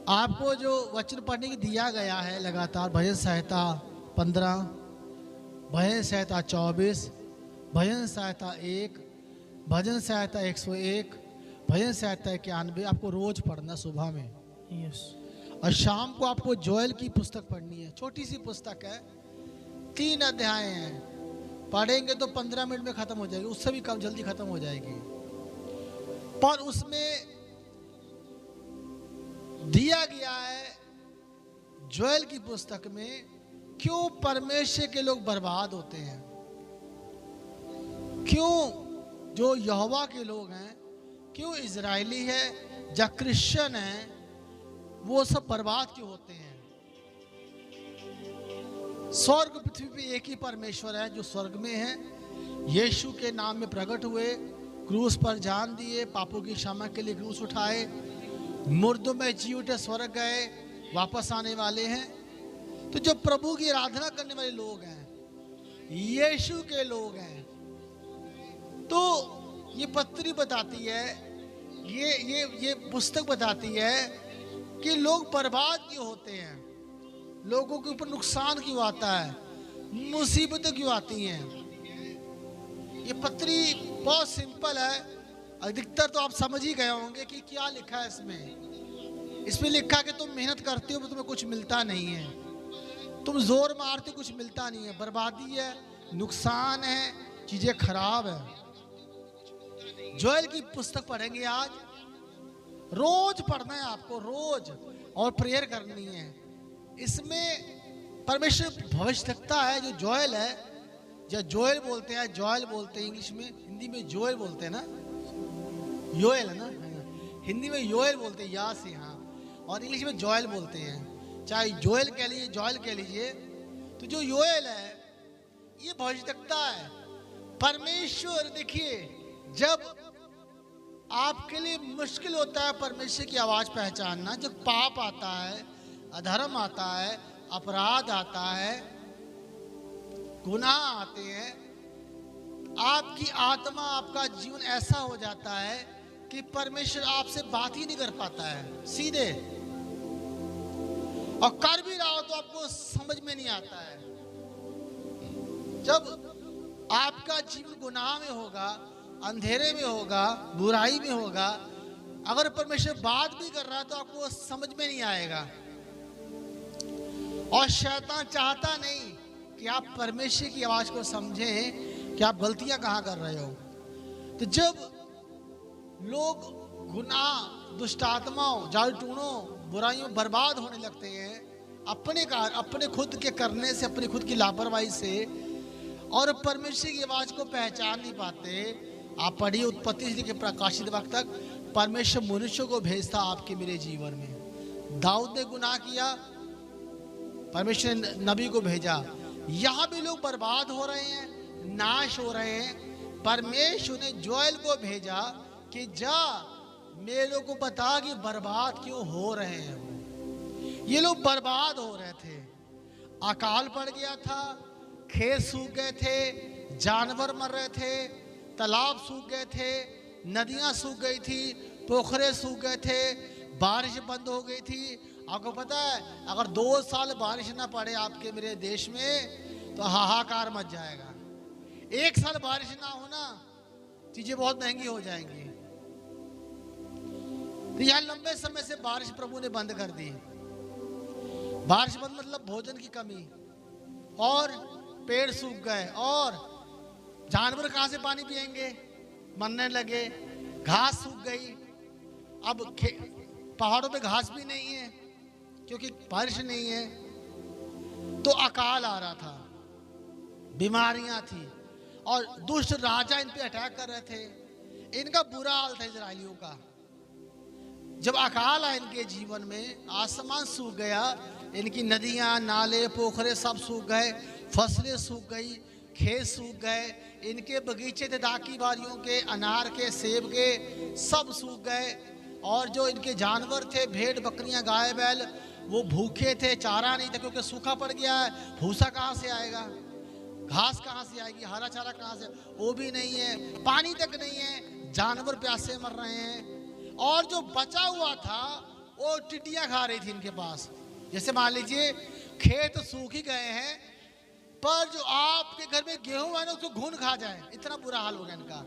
आपको जो वचन पढ़ने की दिया गया है लगातार भजन संहिता 15, भजन संहिता 24, भजन संहिता 1, भजन संहिता 101, भजन संहिता 91 आपको रोज पढ़ना सुबह में। यस। और शाम को आपको जोएल की पुस्तक पढ़नी है। छोटी सी पुस्तक है, 3 अध्याय हैं, पढ़ेंगे तो 15 मिनट में खत्म हो जाएगी, उससे भी कम जल्दी खत्म हो जाएगी। पर उसमें दिया गया है जोएल की पुस्तक में क्यों परमेश्वर के लोग बर्बाद होते हैं, क्यों जो यहोवा के लोग हैं, क्यों इजरायली है या क्रिश्चियन है, वो सब बर्बाद क्यों होते हैं। स्वर्ग पृथ्वी पे एक ही परमेश्वर है जो स्वर्ग में है, यीशु के नाम में प्रकट हुए, क्रूस पर जान दिए, पापों की क्षमा के लिए क्रूस उठाए, मुर्दों में जी उठे, स्वर्ग गए, वापस आने वाले हैं। तो जो प्रभु की आराधना करने वाले लोग हैं, यीशु के लोग हैं, तो ये पत्री बताती है, ये पुस्तक बताती है कि लोग बर्बाद क्यों होते हैं, लोगों के ऊपर नुकसान क्यों आता है, मुसीबतें क्यों आती हैं। ये पत्री बहुत सिंपल है, अधिकतर तो आप समझ ही गए होंगे कि क्या लिखा है इसमें। इसमें लिखा है कि तुम मेहनत करते हो तो तुम्हें कुछ मिलता नहीं है, तुम जोर मारते हो कुछ मिलता नहीं है, बर्बादी है, नुकसान है, चीजें खराब है। जोएल की पुस्तक पढ़ेंगे आज, रोज पढ़ना है आपको, रोज, और प्रेयर करनी है। इसमें परमेश्वर भविष्यवक्ता है जो जोएल है, या जोएल बोलते हैं, जोएल बोलते हैं इंग्लिश में, हिंदी में जोएल बोलते हैं ना, योएल है ना, हिंदी में योएल बोलते हैं या से, हाँ, और इंग्लिश में जोएल बोलते हैं। चाहे जोएल कह लीजिए, जोएल कह लीजिए, तो जो योएल है ये भविष्यवक्ता है। परमेश्वर, देखिए, जब आपके लिए मुश्किल होता है परमेश्वर की आवाज पहचानना, जब पाप आता है, अधर्म आता है, अपराध आता है, गुनाह आते हैं, आपकी आत्मा, आपका जीवन ऐसा हो जाता है कि परमेश्वर आपसे बात ही नहीं कर पाता है सीधे, और कर भी रहा हो तो आपको समझ में नहीं आता है। जब आपका जीवन गुनाह में होगा, अंधेरे में होगा, बुराई में होगा, अगर परमेश्वर बात भी कर रहा है तो आपको समझ में नहीं आएगा। और शैतान चाहता नहीं कि आप परमेश्वर की आवाज को समझें कि आप गलतियां कहां कर रहे हो। तो जब लोग गुनाह, दुष्ट आत्माओं, जाल टूणों, बुराइयों में बर्बाद होने लगते हैं, अपने खुद के करने से, अपनी खुद की लापरवाही से, और परमेश्वर की आवाज को पहचान नहीं पाते। आप पढ़िए उत्पत्ति से लेकर प्रकाशित वक्त तक, परमेश्वर मनुष्य को भेजता आपके मेरे जीवन में। दाऊद ने गुनाह किया, परमेश्वर ने नबी को भेजा। यहाँ भी लोग बर्बाद हो रहे हैं, नाश हो रहे हैं। परमेश्वर ने जोएल को भेजा कि जा मेरे लोग को बता कि बर्बाद क्यों हो रहे हैं। ये लोग बर्बाद हो रहे थे, अकाल पड़ गया था, खेत सूख गए थे, जानवर मर रहे थे, तालाब सूख गए थे, नदियां सूख गई थी, पोखरे सूख गए थे, बारिश बंद हो गई थी। आपको पता है, अगर 2 साल बारिश ना पड़े आपके मेरे देश में तो हाहाकार मच जाएगा। 1 साल बारिश ना होना, चीजें बहुत महंगी हो जाएंगी। तो यहां लंबे समय से बारिश प्रभु ने बंद कर दी। बारिश बंद मतलब भोजन की कमी, और पेड़ सूख गए, और जानवर कहां से पानी पिएंगे, मरने लगे, घास सूख गई। अब पहाड़ों पे घास भी नहीं है क्योंकि बारिश नहीं है। तो अकाल आ रहा था, बीमारियां थी, और दुष्ट राजा इन पे अटैक कर रहे थे। इनका बुरा हाल था इजरायलियों का। जब अकाल आया इनके जीवन में, आसमान सूख गया, इनकी नदियां, नाले, पोखरे सब सूख गए, फसलें सूख गई, खेत सूख गए, इनके बगीचे थे दाकी बारियों के, अनार के, सेब के, सब सूख गए। और जो इनके जानवर थे, भेड़ बकरियां, गाय बैल, वो भूखे थे, चारा नहीं था क्योंकि सूखा पड़ गया है। भूसा कहाँ से आएगा, घास कहाँ से आएगी, हरा चारा कहाँ से, वो भी नहीं है, पानी तक नहीं है, जानवर प्यासे मर रहे हैं। और जो बचा हुआ था वो टिड्डियां खा रही थी इनके पास। जैसे मान लीजिए खेत सूख ही गए हैं, पर जो आपके घर में गेहूं है ना उसको घुन खा जाए, इतना बुरा हाल हो गया इनका।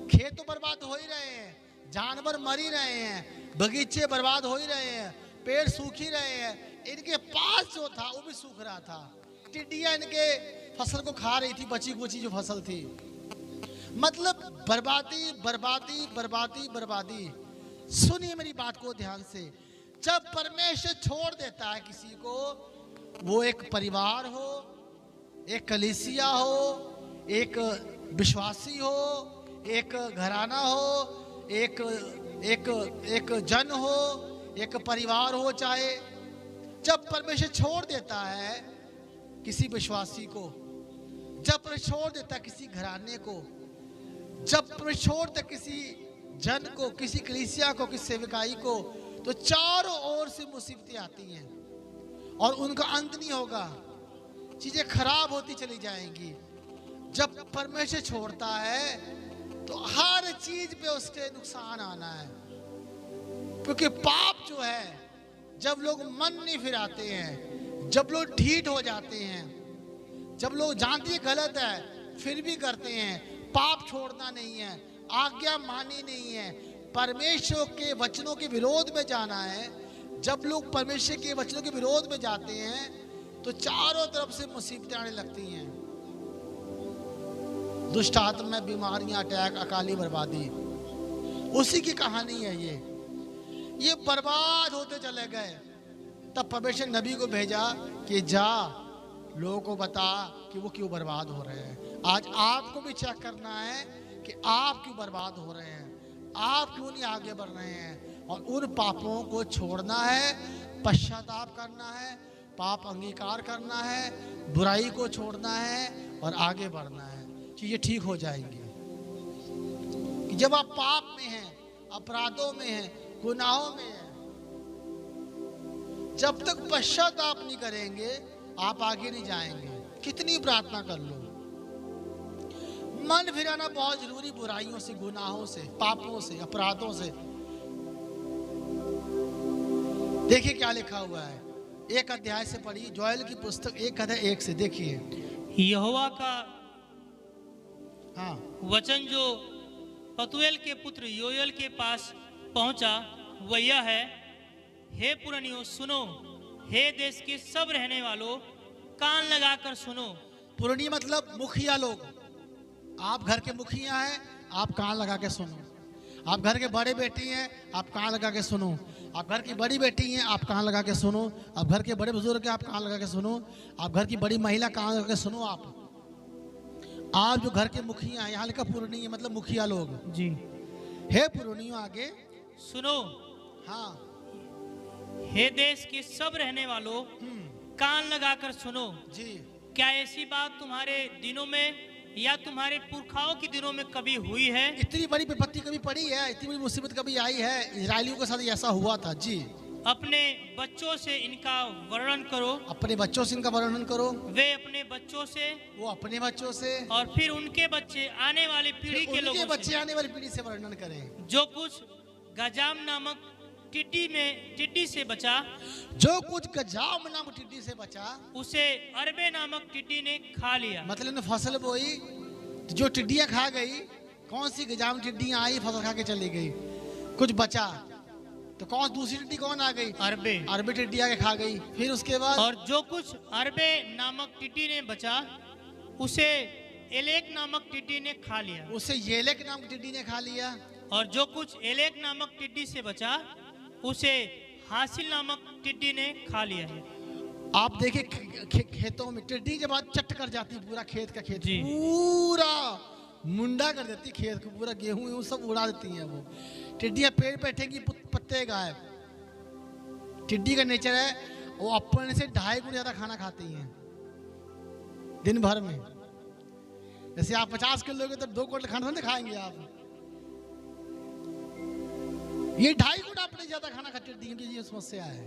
खेत तो बर्बाद हो ही रहे हैं, जानवर मर ही रहे हैं, बगीचे बर्बाद हो ही रहे हैं, पेड़ सूख ही रहे हैं, इनके पास जो था वो भी सूख रहा था। टिड्डियां इनके फसल को खा रही थी, बची कुची जो फसल थी। मतलब बर्बादी बर्बादी बर्बादी बर्बादी। सुनिए मेरी बात को ध्यान से, जब परमेश्वर छोड़ देता है किसी को, वो एक परिवार हो, एक कलीसिया हो, एक विश्वासी हो, एक घराना हो, एक एक एक जन हो, एक परिवार हो, चाहे जब परमेश्वर छोड़ देता है किसी विश्वासी को, जब परमेश्वर छोड़ देता है किसी घराने को, जब परमेश्वर छोड़ देता किसी जन को, किसी कलीसिया को, किसी सेवकाई को, तो चारों ओर से मुसीबतें आती हैं और उनका अंत नहीं होगा, चीजें खराब होती चली जाएंगी। जब परमेश्वर छोड़ता है तो हर चीज पे उसके नुकसान आना है, क्योंकि पाप जो है, जब लोग मन नहीं फिराते हैं, जब लोग ढीठ हो जाते हैं, जब लोग जानते हैं गलत है फिर भी करते हैं, पाप छोड़ना नहीं है, आज्ञा मानी नहीं है, परमेश्वर के वचनों के विरोध में जाना है। जब लोग परमेश्वर के वचनों के विरोध में जाते हैं तो चारों तरफ से मुसीबतें आने लगती हैं, दुष्ट आत्मा, बीमारियां, अटैक, अकाली बर्बादी। उसी की कहानी है ये बर्बाद होते चले गए। तब परमेश्वर नबी को भेजा कि जा लोगों को बता कि वो क्यों बर्बाद हो रहे हैं। आज आपको भी चेक करना है कि आप क्यों बर्बाद हो रहे हैं, आप क्यों नहीं आगे बढ़ रहे हैं, और उन पापों को छोड़ना है, पश्चाताप करना है, पाप अंगीकार करना है, बुराई को छोड़ना है और आगे बढ़ना है। चीजें ठीक हो जाएंगी। कि जब आप पाप में हैं, अपराधों में हैं, गुनाहों में हैं, जब तक पश्चाताप नहीं करेंगे आप आगे नहीं जाएंगे, कितनी प्रार्थना कर लो। मन फिराना बहुत जरूरी, बुराइयों से, गुनाहों से, पापों से, अपराधों से। देखिए क्या लिखा हुआ है, एक अध्याय से पढ़िए, जोएल की पुस्तक 1:1 से देखिए। यहोवा का हाँ, वचन जो पतुएल के पुत्र योएल के पास पहुंचा वह यह है, हे पुरनियों सुनो, हे देश के सब रहने वालों कान लगाकर सुनो। पुरनी मतलब मुखिया लोग, आप घर के मुखिया हैं, आप कान लगा के सुनो। आप घर के बड़े बेटी हैं, आप कान लगा के सुनो। आप घर की बड़ी बेटी हैं, आप कान लगा के सुनो। आप घर के बड़े बुजुर्ग हैं, आप कान लगा के सुनो। आप घर की बड़ी महिला, कान लगा के सुनो। आप जो घर के मुखिया हैं, यहाँ लिखा पुरनी मतलब मुखिया लोग जी। हे पुरनियों, आगे सुनो, हाँ, हे देश के सब रहने वालों कान लगाकर सुनो जी। क्या ऐसी बात तुम्हारे दिनों में या तुम्हारे पुरखाओं के दिनों में कभी हुई है? इतनी बड़ी विपत्ति कभी पड़ी है, इतनी बड़ी मुसीबत कभी आई है? इजरायलियों के साथ ऐसा हुआ था जी। अपने बच्चों से इनका वर्णन करो। अपने बच्चों से इनका वर्णन करो। वे अपने बच्चों से, वो अपने बच्चों से, और फिर उनके बच्चे आने वाली पीढ़ी के लोगों से, बच्चे आने वाली पीढ़ी से वर्णन करें। जो कुछ गजाम नामक टिड्डी से बचा, जो कुछ गजाम नामक टिड्डी से बचा, उसे अरबे नामक टिड्डी ने खा लिया। मतलब ने फसल बोई तो जो टिड्डियां खा गई, कौन सी गजाम टिड्डियां आई, फसल खा के चली गई, कुछ बचा तो कौन दूसरी टिड्डी कौन आ गई? अरबे टिड्डी आके खा गई। फिर उसके बाद और जो कुछ अरबे नामक टिड्डी ने बचा उसे एलेक नामक टिड्डी ने खा लिया। उसे येलेक नामक टिड्डी ने खा लिया। और जो कुछ एलेक नामक टिड्डी से बचा उसे हासिल नामक टिड्डी ने खा लिया है। आप देखिए खेतों में टिड्डी जब चट कर जाती, पूरा खेत का खेत जी। पूरा मुंडा कर देती, खेत को पूरा गेहूं सब उड़ा देती हैं। वो टिड्डियां पेड़ बैठेंगी, पत्ते गायब। टिड्डी का नेचर है, वो अपने से 2.5 गुना ज्यादा खाना खाती हैं दिन भर में। जैसे आप 50 किलो के तो 2 क्विंटल खाना नहीं खाएंगे आप, ये 2.5 गुना अपने ज्यादा खाना खाती है। ये समस्या है,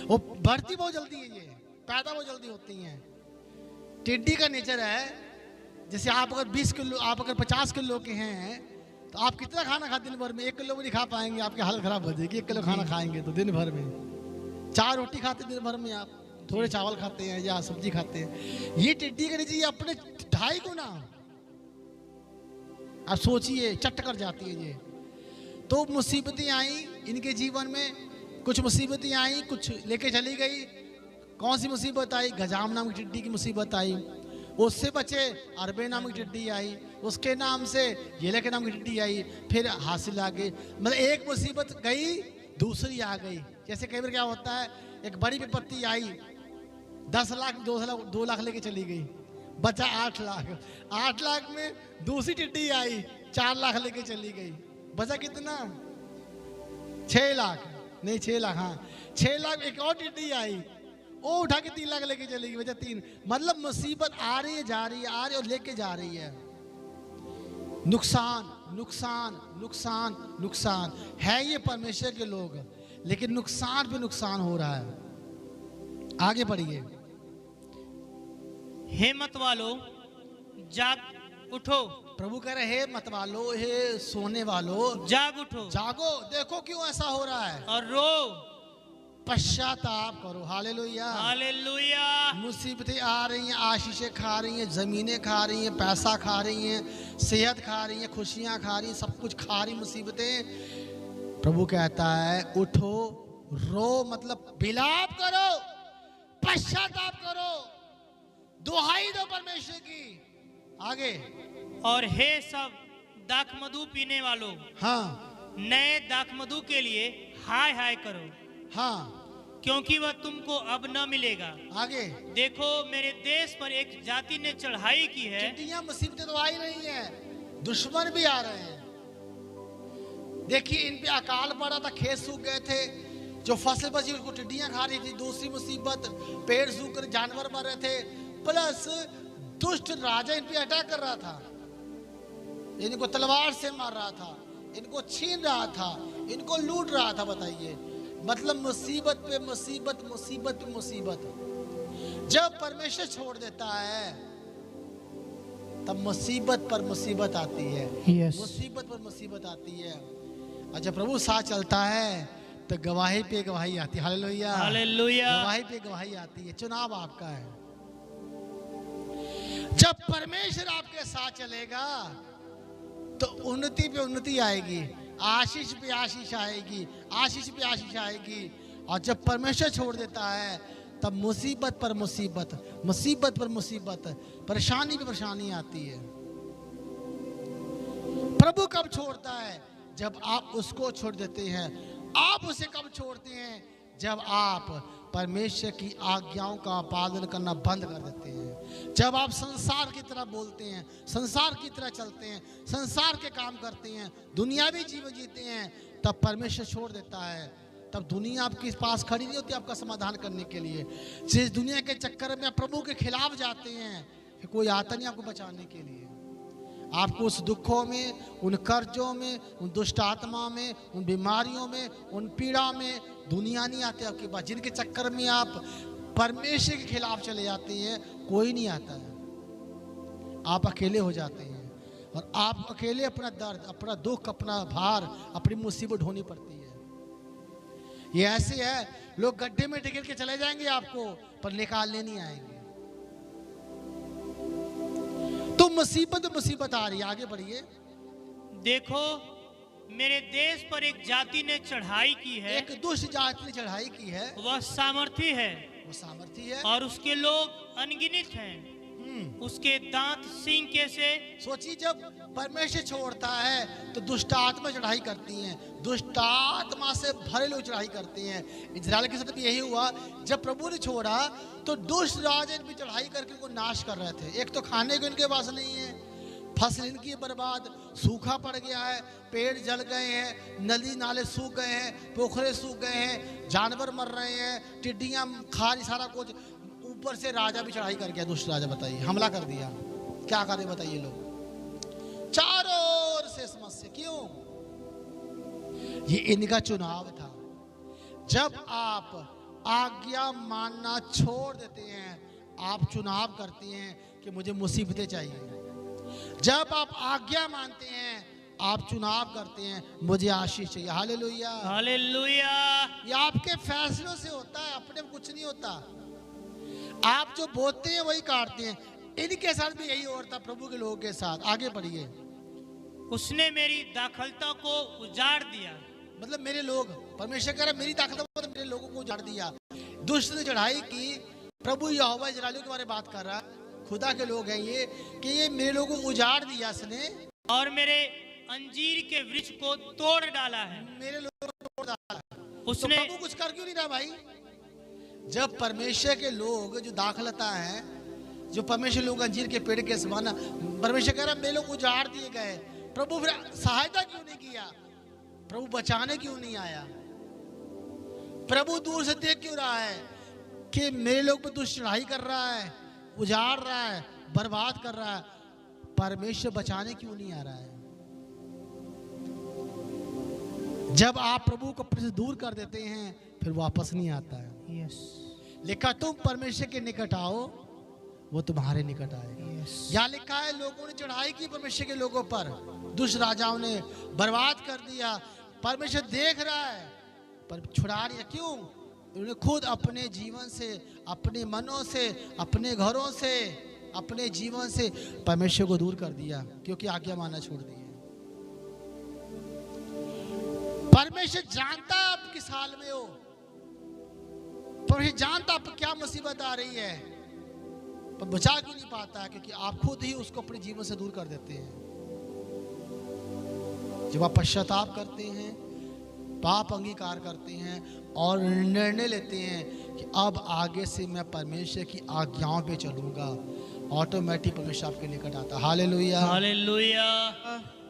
वो बढ़ती बहुत जल्दी है, ये पैदा बहुत जल्दी होती हैं। टिड्डी का नेचर है, जैसे आप अगर 20 किलो, आप अगर 50 किलो के हैं तो आप कितना खाना खाते दिन भर में? 1 किलो भी नहीं खा पाएंगे, आपकी हालत खराब हो जाएगी। 1 किलो खाना खाएंगे तो दिन भर में 4 रोटी खाते दिन भर में, आप थोड़े चावल खाते हैं या सब्जी खाते हैं। ये टिड्डी के नीचे ये अपने 2.5 गुना, आप सोचिए, चट कर जाती है ये। तो मुसीबतें आई इनके जीवन में, कुछ मुसीबतें आई, कुछ लेके चली गई। कौन सी मुसीबत आई? गजाम नाम की टिड्डी की मुसीबत आई। उससे बचे अरबे नाम की टिड्डी आई, उसके नाम से येले के नाम की टिड्डी आई, फिर हासिल आ गई। मतलब एक मुसीबत गई दूसरी आ गई। जैसे कई बार क्या होता है, एक बड़ी विपत्ति आई, 10 लाख 2 लाख लेके चली गई, बचा 8 लाख। 8 लाख में दूसरी टिड्डी आई, 4 लाख लेके चली गई, बचा कितना? 6 लाख, नहीं 6 लाख, हाँ 6 लाख। एक और टिड्डी आई, वो उठा के 3 लाख लेके चली गई, बचा 3। मतलब मुसीबत आ रही है, जा रही है, आ रही है और लेके जा रही है। नुकसान नुकसान नुकसान नुकसान है ये परमेश्वर के लोग, लेकिन नुकसान पे नुकसान हो रहा है। आगे बढ़िए। हे मत वालो जाग उठो, प्रभु कह रहे हे मत वालो, हे सोने वालो, जाग उठो, जागो। देखो क्यों ऐसा हो रहा है, और रो, पश्चाताप करो। Hallelujah, hallelujah. मुसीबतें आ रही हैं, आशीषें खा रही हैं, जमीनें खा रही हैं, पैसा खा रही हैं, सेहत खा रही हैं, खुशियां खा रही हैं, सब कुछ खा रही मुसीबतें। प्रभु कहता है उठो, रो, मतलब विलाप करो, पश्चाताप करो, दुहाई दो परमेश्वर की। आगे। और हे सब दाखमधु पीने वालों, हाँ नए दाखमधु के लिए हाय हाय करो, हाँ, क्योंकि वह तुमको अब न मिलेगा। आगे। देखो मेरे देश पर एक जाति ने चढ़ाई की है। टिड्डियां मुसीबतें तो आ ही रही हैं, दुश्मन भी आ रहे हैं। देखिए इन पे अकाल पड़ा था, खेत सूख गए थे, जो फसल बची उसको टिड्डियां खा रही थी। दूसरी मुसीबत, पेड़ सूख कर जानवर मर रहे थे, प्लस दुष्ट राजा इन पे अटैक कर रहा था, इनको तलवार से मार रहा था, इनको छीन रहा था, इनको लूट रहा था। बताइए, मतलब मुसीबत पे मुसीबत, मुसीबत पे मुसीबत। जब परमेश्वर छोड़ देता है तब मुसीबत पर मुसीबत आती है। मुसीबत पर मुसीबत आती है। और जब प्रभु साथ चलता है तो गवाही पे गवाही आती है। Hallelujah, hallelujah. गवाही पे गवाही आती है। चुनाव आपका है। जब परमेश्वर आपके साथ चलेगा तो उन्नति पे उन्नति आएगी, आशीष पे आशीष आएगी, आशीष पे आशीष आएगी। और जब परमेश्वर छोड़ देता है तब मुसीबत पर मुसीबत, मुसीबत पर मुसीबत, परेशानी पे परेशानी आती है। प्रभु कब छोड़ता है? जब आप उसको छोड़ देते हैं। आप उसे कब छोड़ते हैं? जब आप परमेश्वर की आज्ञाओं का पालन करना बंद कर देते हैं। जब आप संसार की तरह बोलते हैं, संसार की तरह चलते हैं, संसार के काम करते हैं, दुनियावी जीवन जीते हैं, तब परमेश्वर छोड़ देता है। तब दुनिया आपके पास खड़ी नहीं होती आपका समाधान करने के लिए। जिस दुनिया के चक्कर में आप प्रभु के खिलाफ जाते हैं, फिर कोई आता नहीं आपको बचाने के लिए। आपको उस दुखों में, उन कर्जों में, उन दुष्ट आत्मा में, उन बीमारियों में, उन पीड़ा में दुनिया नहीं आती आपके पास। जिनके चक्कर में आप परमेश्वर के खिलाफ चले जाते हैं, कोई नहीं आता है। आप अकेले हो जाते हैं और आप अकेले अपना दर्द, अपना दुख, अपना भार, अपनी मुसीबत ढोनी पड़ती है। ये ऐसे है, लोग गड्ढे में टिकट के चले जाएंगे आपको, पर निकालने नहीं आएंगे। तो मुसीबत मुसीबत आ रही है। आगे बढ़िए। देखो मेरे देश पर एक जाति ने चढ़ाई की है, एक दुष्ट जाति ने चढ़ाई की है। वह सामर्थी है, वो सामर्थी है, और उसके लोग अनगिनत हैं। उसके दांत सिंह के से। सोचिए, जब परमेश्वर छोड़ता है तो दुष्ट आत्मा चढ़ाई करती हैं, दुष्ट आत्मा से भरे लोग चढ़ाई करते हैं। इजराइल के साथ भी यही हुआ। जब प्रभु ने छोड़ा तो दुष्ट राजा इन पे चढ़ाई करके उनको नाश कर रहे थे। एक तो खाने को इनके पास नहीं है, फसल इनकी बर्बाद, सूखा पड़ गया है, पेड़ जल गए हैं, नदी नाले सूख गए हैं, पोखरे सूख गए हैं, जानवर मर रहे हैं, टिड्डियां खा रही सारा कुछ। ऊपर से राजा भी चढ़ाई कर गया, दुष्ट राजा। बताइए, हमला कर दिया। क्या करे बताइए लोग, चारों ओर से समस्या। क्यों? ये इनका चुनाव था। जब आप आज्ञा मानना छोड़ देते हैं, आप चुनाव करते हैं कि मुझे मुसीबतें चाहिए। जब आप आज्ञा मानते हैं आप चुनाव करते हैं, मुझे आशीष चाहिए। हालेलुया। हालेलुया। ये आपके फैसलों से होता है, अपने में कुछ नहीं होता। आप जो बोते हैं वही काटते हैं। इनके साथ भी यही होता, प्रभु के लोगों के साथ। आगे बढ़िए। उसने मेरी दाखलता को उजाड़ दिया। मतलब मेरे लोग, परमेश्वर कह रहा है मेरी दाखलता को तो मेरे लोगों को उजाड़ दिया। दुष्ट ने चढ़ाई की। प्रभु यहोवा इस्राएलियों के बारे में बात कर रहा है, खुदा के लोग हैं ये, कि ये मेरे लोगों को उजाड़ दिया इसने, और मेरे अंजीर के वृक्ष को तोड़ डाला है। मेरे लोगों को तोड़ डाला है। उसने तो प्रभु कुछ कर क्यों नहीं रहा भाई? जब परमेश्वर के लोग जो दाखलता है, जो परमेश्वर लोग अंजीर के पेड़ के समान, परमेश्वर कह रहा है मेरे लोग उजाड़ दिए गए, प्रभु फिर सहायता क्यों नहीं किया? प्रभु बचाने क्यों नहीं आया? प्रभु दूर से देख क्यों रहा है कि मेरे लोग पे दुष्ट चढ़ाई कर रहा है, उजाड़ रहा है, बर्बाद कर रहा है? परमेश्वर बचाने क्यों नहीं आ रहा है? जब आप प्रभु को अपने से दूर कर देते हैं फिर वापस नहीं आता है। यस। लिखा तुम परमेश्वर के निकट आओ, वो तुम्हारे निकट आएगा। यहाँ लिखा है लोगों ने चढ़ाई की परमेश्वर के लोगों पर, दुष्ट राजाओं ने बर्बाद कर दिया। परमेश्वर देख रहा है पर छुड़ा नहीं। क्यों? उन्होंने खुद अपने जीवन से, अपने मनों से, अपने घरों से, अपने जीवन से परमेश्वर को दूर कर दिया, क्योंकि आज्ञा मानना छोड़ दिया। परमेश्वर जानता है आप किस हाल में हो, परमेश्वर जानता आप क्या मुसीबत आ रही है, पर बचा क्यों नहीं पाता है? क्योंकि आप खुद ही उसको अपने जीवन से दूर कर देते हैं। जब आप पश्चाताप करते हैं, पाप अंगीकार करते हैं और निर्णय लेते हैं कि अब आगे से मैं परमेश्वर की आज्ञाओं पे चलूंगा, ऑटोमेटिक परमेश्वर आपके निकट आता। हालेलुया। हालेलुया।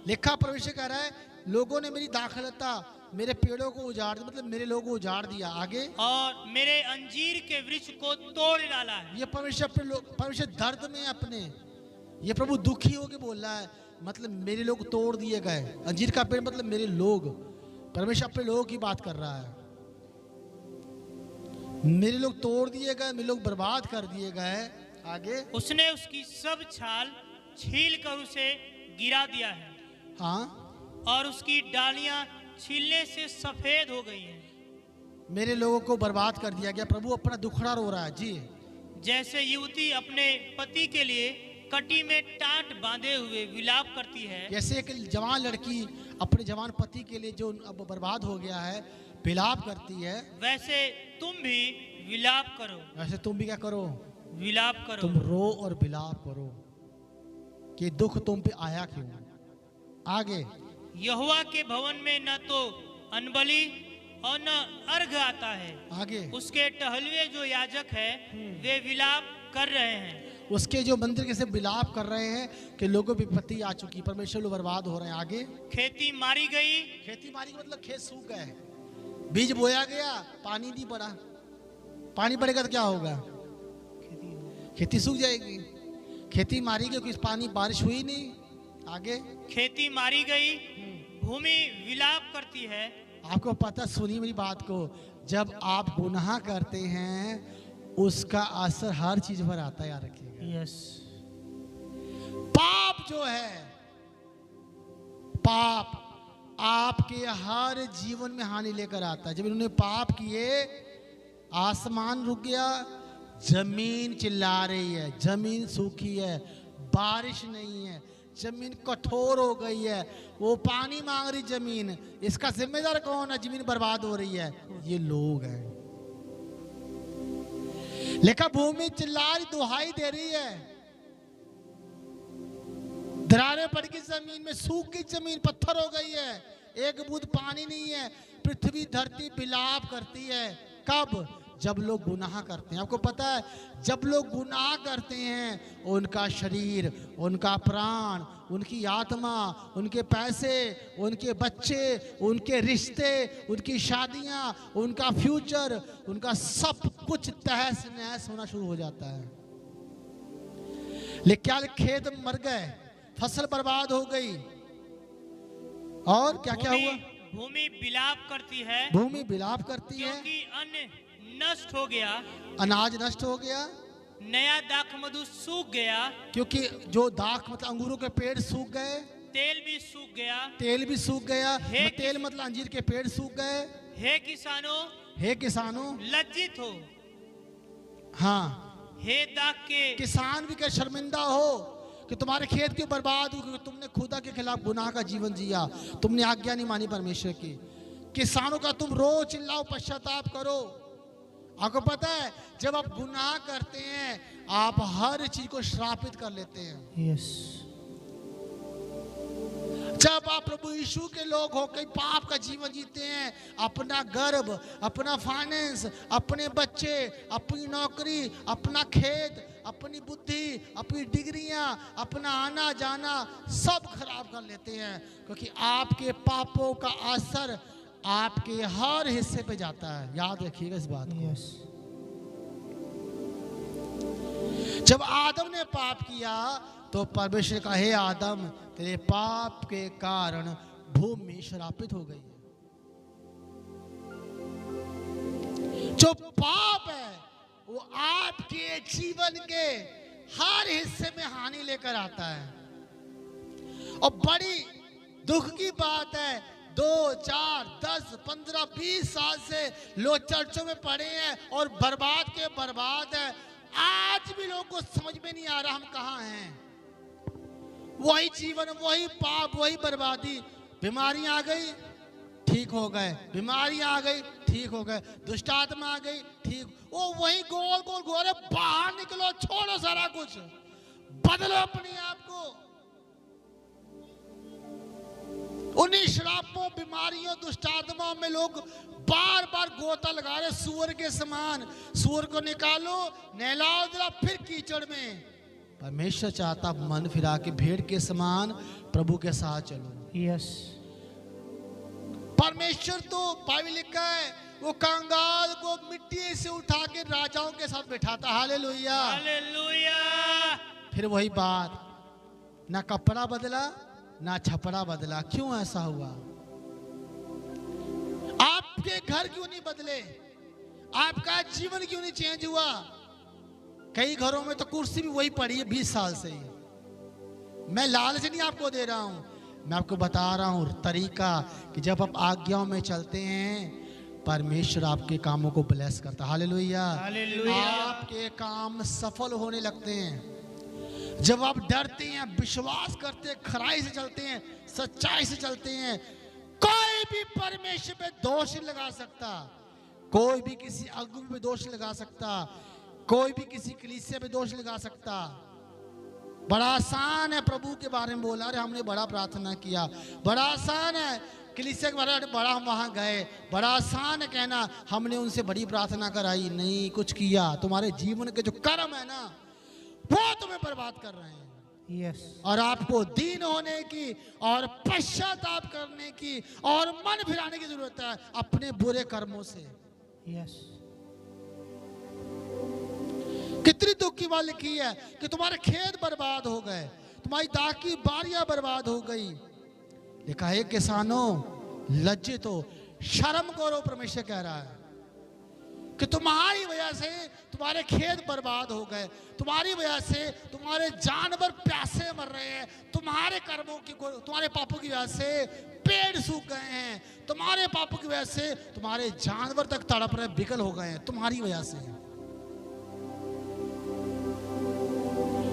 लिखा परमेश्वर कह रहा है लोगों ने मेरी दाखलता, मेरे पेड़ों को उजाड़ दिया, मतलब मेरे लोगों को उजाड़ दिया। आगे, और मेरे अंजीर के वृक्ष को तोड़ डाला है। ये परमेश्वर अपने लोग, परमेश्वर दर्द में अपने, ये प्रभु दुखी होके बोल रहा है, मतलब मेरे लोग तोड़ दिए गए। अंजीर का पेड़ मतलब मेरे लोग, परमेश्वर अपने लोगों की बात कर रहा है। मेरे लोग तोड़ दिए गए, मेरे लोग बर्बाद कर दिए गए। आगे, उसने उसकी सब छाल छील कर उसे गिरा दिया है। हाँ, और उसकी डालियां छीलने से सफेद हो गई हैं। मेरे लोगों को बर्बाद कर दिया गया। प्रभु अपना दुखड़ा रो रहा है जी। जैसे युवती अपने पति के लिए कटी में टाट बांधे हुए विलाप करती है, जैसे एक जवान लड़की अपने जवान पति के लिए जो अब बर्बाद हो गया है विलाप करती है, वैसे तुम भी विलाप करो। वैसे तुम भी क्या करो? विलाप करो। तुम रो और विलाप करो कि दुख तुम पे आया क्यों। आगे, यहोवा के भवन में न तो अनबली और न अर्घ आता है। आगे, उसके टहलुए जो याजक है वे विलाप कर रहे हैं। उसके जो मंदिर के से विलाप कर रहे हैं कि लोगों पे विपत्ति आ चुकी, परमेश्वर लोग बर्बाद हो रहे हैं। आगे, खेती मारी गई। खेती मारी का मतलब खेत सूख गए, बीज बोया गया, पानी नहीं पड़ा। पानी पड़ेगा तो क्या होगा? खेती सूख जाएगी। खेती मारी गई क्योंकि पानी, बारिश हुई नहीं। आगे, खेती मारी गई, भूमि विलाप करती है। आपको पता, सुनिए मेरी बात को, जब आप गुनाह करते हैं उसका असर हर चीज पर आता है, याद रखिएगा। यस। पाप जो है, पाप आपके हर जीवन में हानि लेकर आता है। जब इन्होंने पाप किए, आसमान रुक गया, जमीन चिल्ला रही है, जमीन सूखी है, बारिश नहीं है, जमीन कठोर हो गई है, वो पानी मांग रही जमीन। इसका जिम्मेदार कौन है? जमीन बर्बाद हो रही है, ये लोग हैं। लेकिन भूमि चिल्ला रही, दुहाई दे रही है, दरारें पड़ गई जमीन में, सूख गई जमीन, पत्थर हो गई है, एक बूंद पानी नहीं है। पृथ्वी धरती विलाप करती है। कब? जब लोग गुनाह करते हैं। आपको पता है, जब लोग गुनाह करते हैं उनका शरीर, उनका प्राण, उनकी आत्मा, उनके पैसे, उनके बच्चे, उनके रिश्ते, उनकी शादियां, उनका फ्यूचर, उनका सब कुछ तहस नहस होना शुरू हो जाता है। लेकिन क्या खेत मर गए, फसल बर्बाद हो गई, और क्या क्या हुआ? भूमि विलाप करती है। भूमि विलाप करती है क्योंकि अन्न नष्ट हो गया, अनाज नष्ट हो गया, नया दाख मधु सूख गया। क्योंकि जो दाख मतलब अंगूरों के पेड़ सूख गए, तेल भी सूख गया। तेल भी सूख गया। हे तेल मतलब अंजीर के पेड़ सूख गए। हे किसानों, हे किसानों, लज्जित हो। हाँ, हे दाख के किसान भी क्या शर्मिंदा हो कि तुम्हारे खेत क्यों बर्बाद हुए, क्योंकि तुमने खुदा के खिलाफ गुनाह का जीवन जिया, तुमने आज्ञा नहीं मानी परमेश्वर की। किसानों का तुम रो चिल्लाओ, पश्चाताप करो। आपको पता है जब आप गुनाह करते हैं आप हर चीज को श्रापित कर लेते हैं। यस। जब आप प्रभु यीशु के लोग होकर पाप का जीवन जीते हैं, अपना गर्भ, अपना फाइनेंस, अपने बच्चे, अपनी नौकरी, अपना खेत, अपनी बुद्धि, अपनी डिग्रियां, अपना आना जाना सब खराब कर लेते हैं, क्योंकि आपके पापों का असर आपके हर हिस्से पे जाता है। याद रखिएगा इस बात को। यस। जब आदम ने पाप किया तो परमेश्वर का हे आदम, तेरे पाप के कारण भूमि श्रापित हो गई है। जो पाप है वो आपके जीवन के हर हिस्से में हानि लेकर आता है। और बड़ी दुख की बात है, 2, 4, 10, 15, 20 साल से लोग चर्चों में पड़े हैं और बर्बाद के बर्बाद है। आज भी लोगों को समझ में नहीं आ रहा हम कहाँ हैं। वही जीवन, वही पाप, वही बर्बादी। बीमारियां आ गई, ठीक हो गए। बीमारियां आ गई, ठीक हो गए। दुष्ट आत्मा आ गई, ठीक। वो वही गोल गोल गोल। बाहर निकलो, छोड़ो सारा कुछ, बदलो अपने आप को। उन्हीं श्रापों, बीमारियों, दुष्ट आत्माओं में लोग बार बार गोता लगा रहे, सूअर के समान। सूअर को निकालो, नहलाओ जरा, फिर कीचड़ में। परमेश्वर चाहता मन फिरा के भेड़ के समान प्रभु के साथ चलो। यस। परमेश्वर तो बाइबल लिखा है वो कंगाल को मिट्टी से उठा के राजाओं के साथ बैठाता। Hallelujah, hallelujah. फिर वही बात, ना कपड़ा बदला ना छपड़ा बदला। क्यों ऐसा हुआ? आपके घर क्यों नहीं बदले? आपका जीवन क्यों नहीं चेंज हुआ? कई घरों में तो कुर्सी भी वही पड़ी है 20 साल से ही। मैं लालच नहीं आपको दे रहा हूं, मैं आपको बता रहा हूं तरीका कि जब आप आज्ञाओं में चलते हैं परमेश्वर आपके कामों को ब्लेस करता। Hallelujah, hallelujah. आपके काम सफल होने लगते हैं जब आप डरते हैं, विश्वास करते हैं, खराई से चलते हैं, सच्चाई से चलते हैं। कोई भी परमेश्वर पे दोष नहीं लगा सकता, कोई भी किसी अगुवे पे दोष नहीं लगा सकता, कोई भी किसी कलीसिया पे दोष लगा सकता। बड़ा आसान है प्रभु के बारे में बोला, अरे हमने बड़ा प्रार्थना किया। बड़ा आसान है कलीसिया के बारे में, बड़ा हम वहां गए। बड़ा आसान है कहना हमने उनसे बड़ी प्रार्थना कराई। नहीं कुछ किया। तुम्हारे जीवन के जो कर्म है ना वो तुम्हें बर्बाद कर रहे हैं। यस। और आपको दीन होने की और पश्चाताप करने की और मन फिराने की जरूरत है अपने बुरे कर्मों से। यस। कितनी दुख की बात लिखी है कि तुम्हारे खेत बर्बाद हो गए, तुम्हारी दाख की बारियां बर्बाद हो गई। लिखा है किसानों लज्जित हो, शर्म करो। परमेश्वर कह रहा है कि तुम्हारी वजह से तुम्हारे खेत बर्बाद हो गए, तुम्हारी वजह से तुम्हारे जानवर प्यासे मर रहे हैं, तुम्हारे कर्मों की, तुम्हारे पापों की वजह से पेड़ सूख गए हैं, तुम्हारे पापों की वजह से तुम्हारे जानवर तक तड़प रहे, बिकल हो गए हैं तुम्हारी वजह से।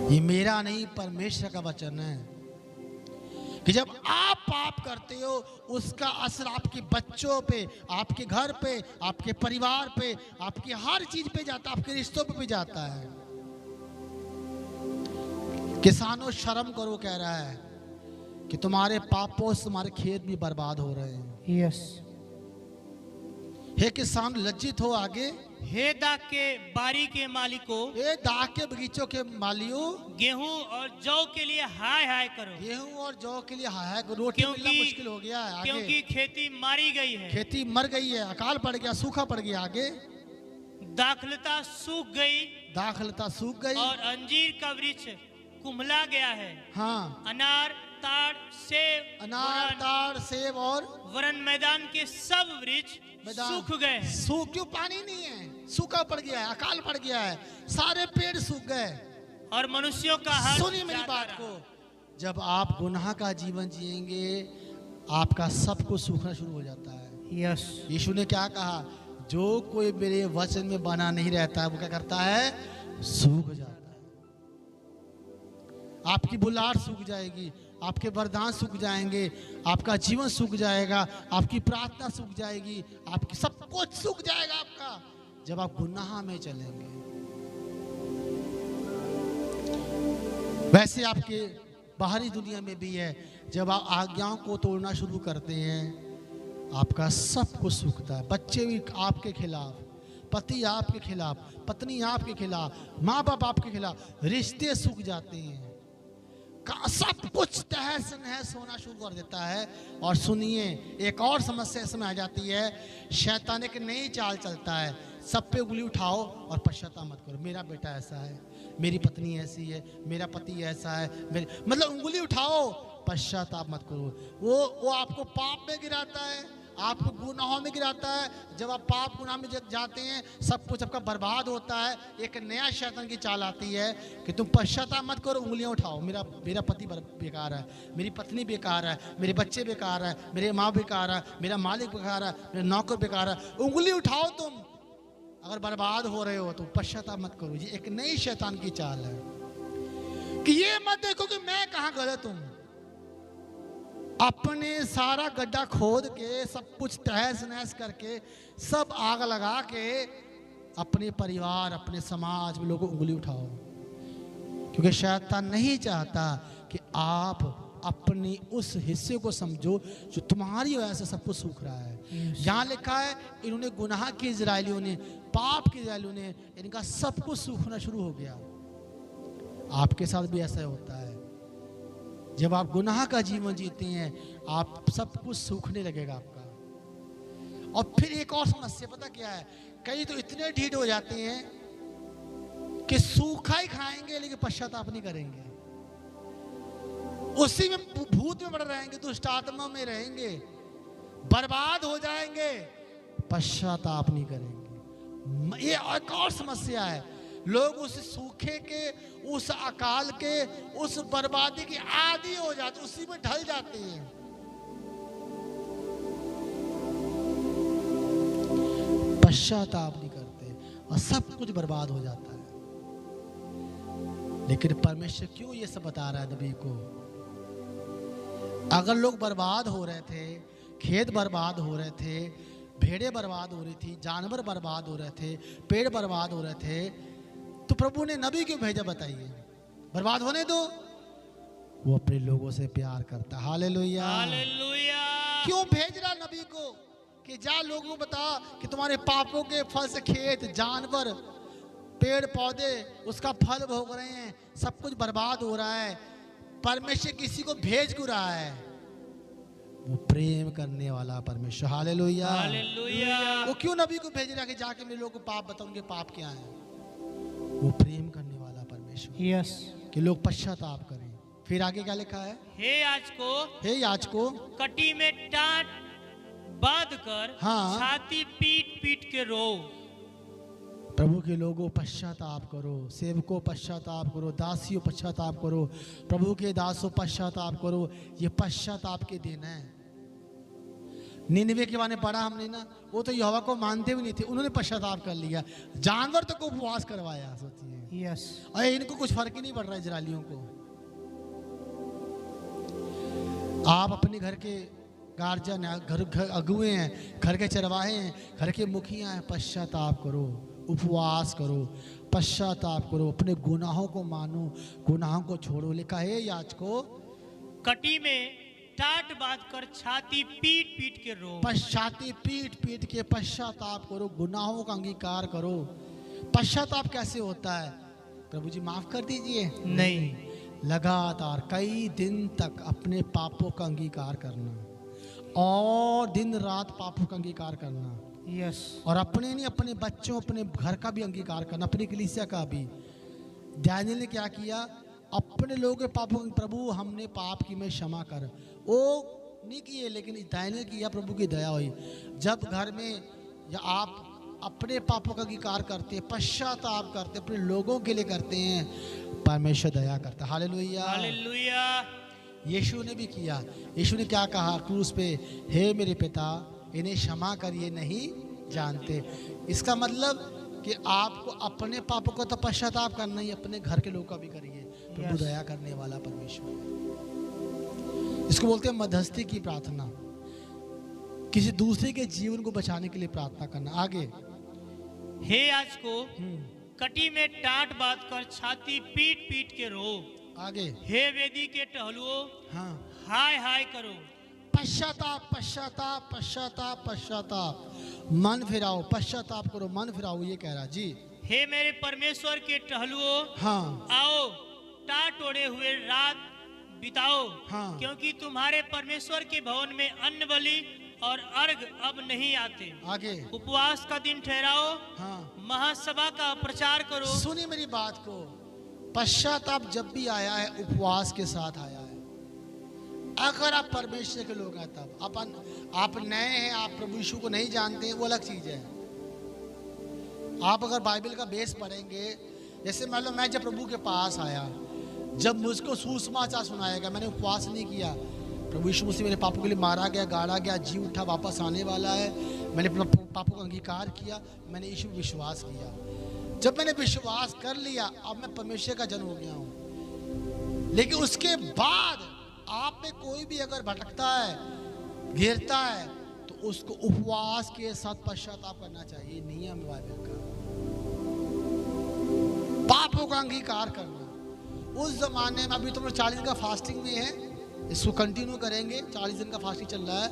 ये मेरा नहीं परमेश्वर का वचन है कि जब आप पाप करते हो उसका असर आपके बच्चों पे, आपके घर पे, आपके परिवार पे, आपकी हर चीज पे जाता है, आपके रिश्तों पे भी जाता है। किसानों शर्म करो, कह रहा है कि तुम्हारे पापों से तुम्हारे खेत भी बर्बाद हो रहे हैं। यस। हे किसान लज्जित हो। आगे, हे दाख के बारी के मालिकों, हे दाख के बगीचों के मालियों, गेहूं और जौ के लिए हाय हाय करो। गेहूं और जौ के लिए हाय करो। रोटी मिलना मुश्किल हो गया है। आगे, क्योंकि खेती मारी गई है, खेती मर गई है, अकाल पड़ गया, सूखा पड़ गया। आगे, दाखलता सूख गई, दाखलता सूख गई और अंजीर का वृक्ष कुम्हला गया है। हाँ, अनार, ताड़, सेब, अनार, ताड़, सेब और वरन मैदान के सब वृक्ष सूख गए। सूख क्यों? पानी नहीं है, सूखा पड़ गया है, अकाल पड़ गया है, सारे पेड़ सूख गए। और मनुष्यों का हक सुनिए मेरी जाता बात रहा। को, जब आप गुनाह का जीवन जिएंगे आपका सब कुछ सूखना शुरू हो जाता है। यस, यीशु ने क्या कहा, जो कोई मेरे वचन में बना नहीं रहता है वो क्या करता है, सूख जाता है। आपकी बुलाहट सूख जाएगी, आपके वरदान सूख जाएंगे, आपका जीवन सूख जाएगा, आपकी प्रार्थना सूख जाएगी, आपकी सब कुछ सूख जाएगा आपका, जब आप गुनाह में चलेंगे। वैसे आपके बाहरी दुनिया में भी है, जब आप आज्ञाओं को तोड़ना शुरू करते हैं आपका सब कुछ सूखता है। बच्चे भी आपके खिलाफ, पति आपके खिलाफ, पत्नी आपके खिलाफ, माँ बाप आपके खिलाफ, रिश्ते सूख जाते हैं, सब कुछ तहस नहस होना शुरू कर देता है। और सुनिए, एक और समस्या इसमें आ जाती है, शैतान एक नई चाल चलता है, सब पे उंगली उठाओ और पश्चाताप मत करो। मेरा बेटा ऐसा है, मेरी पत्नी ऐसी है, मेरा पति ऐसा है, मतलब उंगली उठाओ, पश्चाताप मत करो। वो आपको पाप में गिराता है, आपको गुनाहों में गिराता है। जब आप पाप गुनाह में जाते हैं सब कुछ आपका बर्बाद होता है। एक नया शैतान की चाल आती है कि तुम पश्चाताप मत करो, उंगलियां उठाओ, मेरा पति बेकार है, मेरी पत्नी बेकार है, मेरे बच्चे बेकार है, मेरे माँ बेकार है, मेरा मालिक बेकार है, मेरा नौकर बेकार है। उंगली उठाओ तुम, अगर बर्बाद हो रहे हो तो पश्चाताप मत करो। ये एक नई शैतान की चाल है कि ये मत देखो कि मैं कहाँ गलत हूँ। अपने सारा गड्ढा खोद के, सब कुछ तहस नहस करके, सब आग लगा के अपने परिवार, अपने समाज में लोगों को उंगली उठाओ, क्योंकि शैतान नहीं चाहता कि आप अपनी उस हिस्से को समझो जो तुम्हारी वजह से सब कुछ सूख रहा है। यहाँ लिखा है, इन्होंने गुनाह की इजराइलियों ने, पाप की इजराइलियों ने, इनका सब कुछ सूखना शुरू हो गया। आपके साथ भी ऐसा होता है, जब आप गुनाह का जीवन जीते हैं आप सब कुछ सूखने लगेगा आपका। और फिर एक और समस्या पता क्या है, कई तो इतने ढीठ हो जाते हैं कि सूखा ही खाएंगे लेकिन पश्चाताप नहीं करेंगे, उसी में भूत में पड़ रहेंगे, दुष्ट आत्मा में रहेंगे, बर्बाद हो जाएंगे, पश्चाताप नहीं करेंगे। ये एक और समस्या है, लोग उस सूखे के, उस अकाल के, उस बर्बादी के आदी हो जाते, उसी में ढल जाते हैं। पश्चाताप नहीं करते और सब कुछ बर्बाद हो जाता है। लेकिन परमेश्वर क्यों ये सब बता रहा है नबी को? अगर लोग बर्बाद हो रहे थे, खेत बर्बाद हो रहे थे, भेड़ें बर्बाद हो रही थी, जानवर बर्बाद हो रहे थे, पेड़ बर्बाद हो रहे थे, तो प्रभु ने नबी क्यों भेजा बताइए? बर्बाद होने दो, वो अपने लोगों से प्यार करता। Hallelujah, hallelujah. क्यों भेज रहा नबी को कि जा लोगों को बता कि तुम्हारे पापों के फल से खेत, जानवर, पेड़ पौधे उसका फल भोग रहे हैं, सब कुछ बर्बाद हो रहा है। परमेश्वर किसी को भेज क्यों रहा है? वो प्रेम करने वाला परमेश्वर। Hallelujah, hallelujah. वो क्यों नबी को भेज रहा है कि जाके मेरे लोगों को पाप बताओ, उनके पाप क्या है? वो प्रेम करने वाला परमेश्वर। यस, कि लोग पश्चाताप करें। फिर आगे क्या लिखा है? हे याजको, कटी में टाट बांध कर, हाँ, छाती पीट पीट के रो। प्रभु के लोगों पश्चाताप करो, सेवकों पश्चाताप करो, दासियों पश्चाताप करो, प्रभु के दासों पश्चाताप करो। ये पश्चाताप के दिन है। निनवे के बारे में पढ़ा हमने ना, वो तो यहोवा को मानते भी नहीं थे, उन्होंने पश्चाताप कर लिया, जानवर तक को उपवास करवाया। सोचिए, यस, अरे इनको कुछ फर्क ही नहीं पड़ रहा इजरायलियों को। आप अपने घर के गार्जियन, घर अगुए हैं, घर के चरवाहे हैं, घर के मुखिया हैं, पश्चाताप करो, उपवास करो, पश्चाताप करो, अपने गुनाहों को मानो, गुनाहों को छोड़ो। लिखा है याजको, कटी में टाट बांध कर छाती पीट पीट के रो। छाती पीट पीट के पश्चाताप करो, गुनाहों का अंगीकार करो। पश्चाताप कैसे होता है? प्रभु जी माफ कर दीजिए नहीं, लगातार कई दिन तक अपने पापों का अंगीकार करना और दिन रात पापों का अंगीकार करना। यस, और अपने नहीं, अपने बच्चों, अपने घर का भी अंगीकार करना, अपनी कलीसिया का भी। दानियेल ने क्या किया? अपने लोगों के पापों, प्रभु हमने पाप की मैं क्षमा कर, वो नहीं किए, लेकिन दानियेल किया, प्रभु की दया हुई। जब घर में या आप अपने पापों का अंगीकार करते हैं, पश्चाताप करते, अपने लोगों के लिए करते हैं, परमेश्वर दया करता है। Hallelujah, hallelujah. यीशु ने भी किया। यीशु ने क्या कहा क्रूस पे? हे मेरे पिता, इन्हें क्षमा करिए, नहीं जानते। इसका मतलब कि आपको अपने पापों का तो पश्चाताप करना ही, अपने घर के लोग का भी करिए। प्रभु दया करने वाला परमेश्वर है। इसको बोलते हैं मध्यस्थी की प्रार्थना, किसी दूसरे के जीवन को बचाने के लिए प्रार्थना करना। आगे, हे आज को कटी में टाट बांध कर छाती पीट पीट के रो। आगे, हे वेदी के टहलुओ, हाँ, हाय हाय करो। पश्चाताप पश्चाताप पश्चाताप पश्चाताप, मन फिराओ, पश्चाताप करो, मन फिराओ, ये कह रहा जी। हे मेरे परमेश्वर के टहलुओ, हाँ, आओ टाट ओढ़े हुए रात बिताओ, हाँ। क्योंकि तुम्हारे परमेश्वर के भवन में अन्न बलि और अर्घ अब नहीं आते। आगे, उपवास का दिन ठहराओ, हाँ, महासभा का प्रचार करो। सुनिए मेरी बात को, पश्चाताप जब भी आया है उपवास के साथ आया है। अगर आप परमेश्वर के लोग हैं तब आप नए हैं, आप प्रभु यीशु को नहीं जानते हैं, वो अलग चीज है। आप अगर बाइबल का बेस पढ़ेंगे, जैसे मान लो मैं जब प्रभु के पास आया, जब मुझको सुसमाचार सुनाया गया, मैंने उपवास नहीं किया। प्रभु यीशु मसीह मेरे पापों के लिए मारा गया, गाड़ा गया, जी उठा, वापस आने वाला है। मैंने अपने पापों का अंगीकार किया, मैंने यीशु पर विश्वास किया। जब मैंने विश्वास कर लिया, अब मैं परमेश्वर का जन हो गया हूँ। लेकिन उसके बाद आप में कोई भी अगर भटकता है, गिरता है, तो उसको उपवास के साथ पश्चाताप करना चाहिए। नियम है बाइबल का, पापों का अंगीकार करना। उस जमाने में, अभी तो 40 दिन का फास्टिंग में है, इसको कंटिन्यू करेंगे। 40 दिन का फास्टिंग चल रहा है,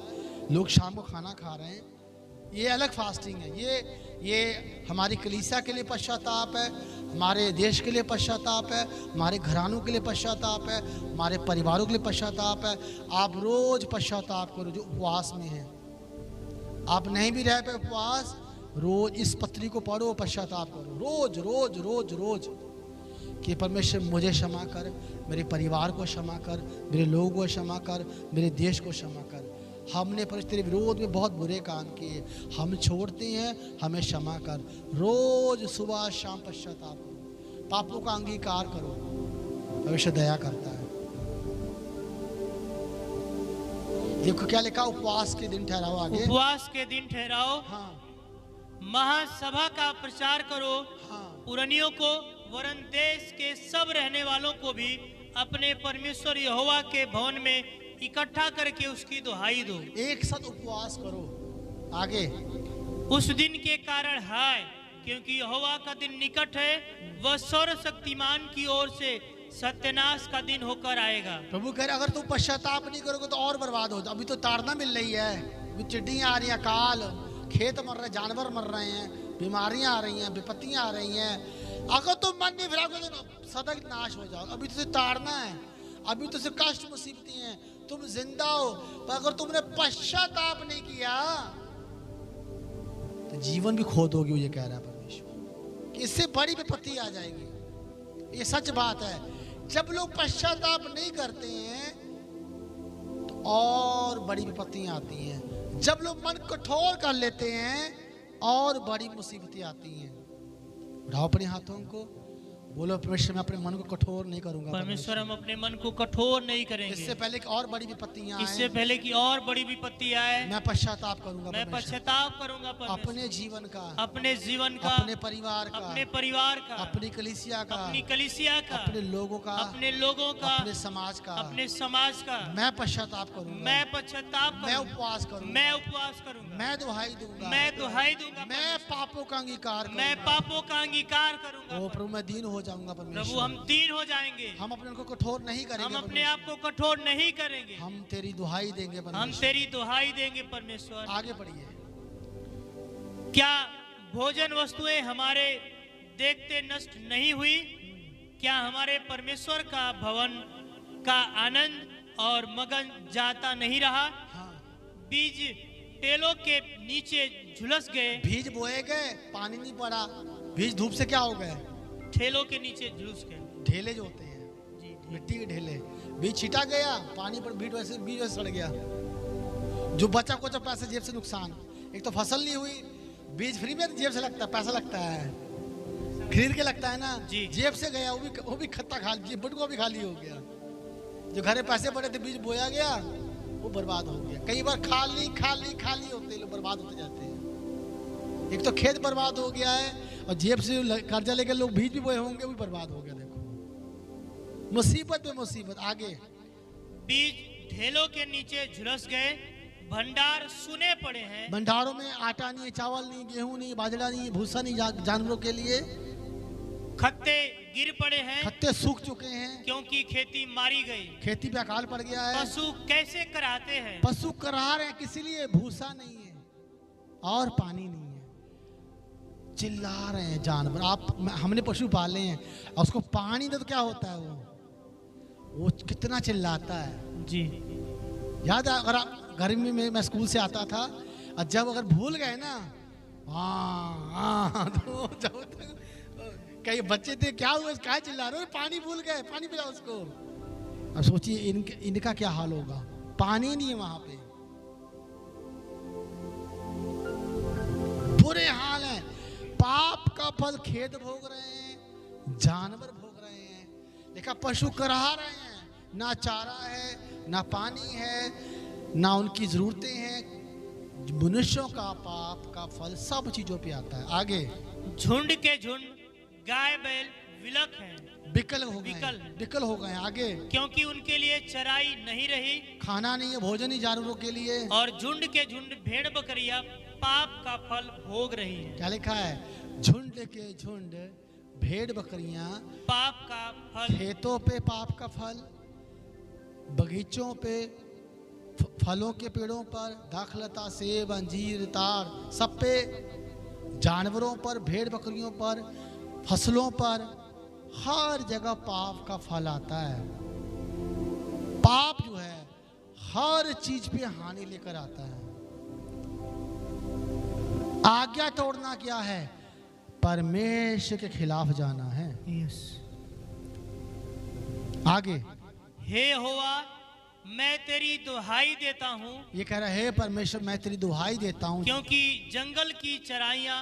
लोग शाम को खाना खा रहे हैं, ये अलग फास्टिंग है। ये हमारी कलीसिया के लिए पश्चाताप है, हमारे देश के लिए पश्चाताप है, हमारे घरानों के लिए पश्चाताप है, हमारे परिवारों के लिए पश्चाताप है। आप रोज पश्चाताप करो जो उपवास में है। आप नहीं भी रह पे उपवास, रोज इस पत्री को पढ़ो, पश्चाताप करो, रोज रोज रोज रोज, कि परमेश्वर मुझे क्षमा कर, मेरे परिवार को क्षमा कर, मेरे लोगों को क्षमा कर, मेरे देश को क्षमा कर। हमने परमेश्वर तेरे विरोध में बहुत बुरे काम किए, हम छोड़ते हैं, हमें क्षमा कर। रोज सुबह शाम पश्चाताप करो, पापों का अंगीकार करो, परमेश्वर दया करता है। देखो क्या लिखा, उपवास के दिन ठहराओ। आगे, उपवास के दिन ठहराओ, हाँ, महासभा का प्रचार करो, हाँ, पुरनियों को वरन देश के सब रहने वालों को भी अपने परमेश्वर यहोवा के भवन में इकट्ठा करके उसकी दुहाई दो। एक साथ उपवास करो। आगे, उस दिन के कारण हाय, क्योंकि यहोवा का दिन निकट है, वह सर्वशक्तिमान की ओर से सत्यानाश का दिन होकर आएगा। प्रभु कह रहे अगर तुम पश्चाताप नहीं करोगे तो और बर्बाद हो। अभी तो ताड़ना मिल रही है, अभी चिड़ियाँ आ रही हैं, काल, खेत मर रहे, जानवर मर रहे हैं, बीमारियां आ रही हैं, विपत्तियां आ रही हैं। अगर तुम मन नहीं फिराओगे तो सदा नाश हो जाओ। अभी तो ताड़ना है, अभी तो सिर्फ कष्ट मुसीबतें हैं, तुम जिंदा हो। पर अगर तुमने पश्चाताप नहीं किया तो जीवन भी खो दोगे। ये कह रहा है परमेश्वर कि इससे बड़ी विपत्ति आ जाएगी। ये सच बात है। जब लोग पश्चाताप नहीं करते हैं तो और बड़ी विपत्तियां आती हैं। जब लोग मन कठोर कर लेते हैं और बड़ी मुसीबतें आती हैं। उठाओ अपने हाथों को, बोलो परमेश्वर मैं अपने मन को कठोर नहीं करूंगा। परमेश्वर हम अपने मन को कठोर नहीं करेंगे। इससे पहले कि और बड़ी विपत्तियां आए, इससे पहले कि और बड़ी विपत्ति आए, मैं पश्चाताप करूंगा। मैं पश्चाताप करूंगा अपने जीवन का, अपने जीवन का, अपने परिवार का, अपने परिवार का, अपनी कलीसिया का, अपनी कलीसिया का, अपने लोगों का, अपने लोगों का, अपने समाज का, अपने समाज का मैं पश्चाताप करूंगा। मैं पश्चाताप मैं उपवास करूंगा। मैं उपवास करूंगा। मैं दुहाई दूंगा। मैं दुहाई दूंगा। मैं पापों का अंगीकार करूंगा। मैं पापों का अंगीकार करूंगा। ओ प्रभु मैं दीन हो जाऊंगा परमेश्वर। प्रभु हम दीन हो जाएंगे। हम अपने को कठोर नहीं करेंगे। हम अपने आप को कठोर नहीं करेंगे। हम तेरी दुहाई देंगे परमेश्वर। हम तेरी दुहाई देंगे परमेश्वर। आगे बढ़िए। क्या भोजन वस्तुएं हमारे देखते नष्ट नहीं हुई? क्या हमारे परमेश्वर का भवन का आनंद और मगन जाता नहीं रहा? हाँ। बीज टेलों के नीचे झुलस गए। बीज बोए गए, पानी नहीं पड़ा, बीज धूप से क्या हो गए? ठेलों के नीचे झुलस गए। ढेले जो होते हैं, जी, मिट्टी के ढेले, बीज छिटा गया, पानी पर बीज वैसे सड़ गया। जो बचा कुछ पैसे जेब से नुकसान। एक तो फसल नहीं हुई, बीज फ्री में जेब से लगता है, पैसा लगता है, खरीद के लगता है ना। जी। जेब से गया, वो भी खत्ता खा, बटुआ भी खाली हो गया। जो घर में पैसे पड़े थे बीज बोया गया वो बर्बाद हो गया। कई बार खाली खाली खाली होते लोग बर्बाद होते जाते हैं। एक तो खेत बर्बाद हो गया है और जेब से कर्जा लेकर लोग बीज भी बोए होंगे वो भी बर्बाद हो गया। देखो मुसीबत में मुसीबत। आगे बीज ढेलों के नीचे झुलस गए, भंडार सुने पड़े हैं। भंडारों में आटा नहीं, चावल नहीं, गेहूं नहीं, बाजरा नहीं, भूसा नहीं जानवरों के लिए। खत्ते गिर पड़े हैं, खत्ते सूख चुके हैं क्योंकि खेती मारी गई। खेती पे अकाल पड़ गया है। पशु कैसे कराते हैं? पशु करा रहे हैं किसी लिए, भूसा नहीं है और पानी नहीं है। चिल्ला रहे हैं जानवर। हमने पशु पाले हैं और उसको पानी दे तो क्या होता है, वो कितना चिल्लाता है जी। याद है अगर गर्मी में मैं स्कूल से आता था और जब अगर भूल गए ना तो जब कई बच्चे थे क्या हुआ क्या चिल्ला रहे हो, पानी भूल गए, पानी पिलाओ उसको। अब सोचिए इनका क्या हाल होगा, पानी नहीं है वहां पे। बुरे हाल है। पाप का फल खेत भोग रहे हैं, जानवर भोग रहे हैं। देखा पशु करा रहे हैं, ना चारा है, ना पानी है, ना उनकी जरूरतें हैं। मनुष्यों का पाप का फल सब चीजों पे आता है। आगे झुंड के झुंड गाय बैल विलक हैं, विकल हो गए। आगे क्योंकि उनके लिए चराई नहीं रही, खाना नहीं है, भोजन नहीं जानवरों के लिए। और झुंड के झुंड भेड़ बकरियां पाप का फल भोग रही है। क्या लिखा है? झुंड के झुंड भेड़ बकरियां पाप का फल। खेतों पे पाप का फल, बगीचों पे, फलों के पेड़ों पर, दाखलता, सेब, अंजीर, तार, सब पे, जानवरों पर, भेड़ बकरियों पर, फसलों पर, हर जगह पाप का फल आता है। पाप जो है हर चीज पे हानि लेकर आता है। आज्ञा तोड़ना क्या है? परमेश्वर के खिलाफ जाना है। आगे हे यहोवा मैं तेरी दुहाई देता हूँ, ये कह रहा है परमेश्वर मैं तेरी दुहाई देता हूँ, क्योंकि जंगल की चराइयाँ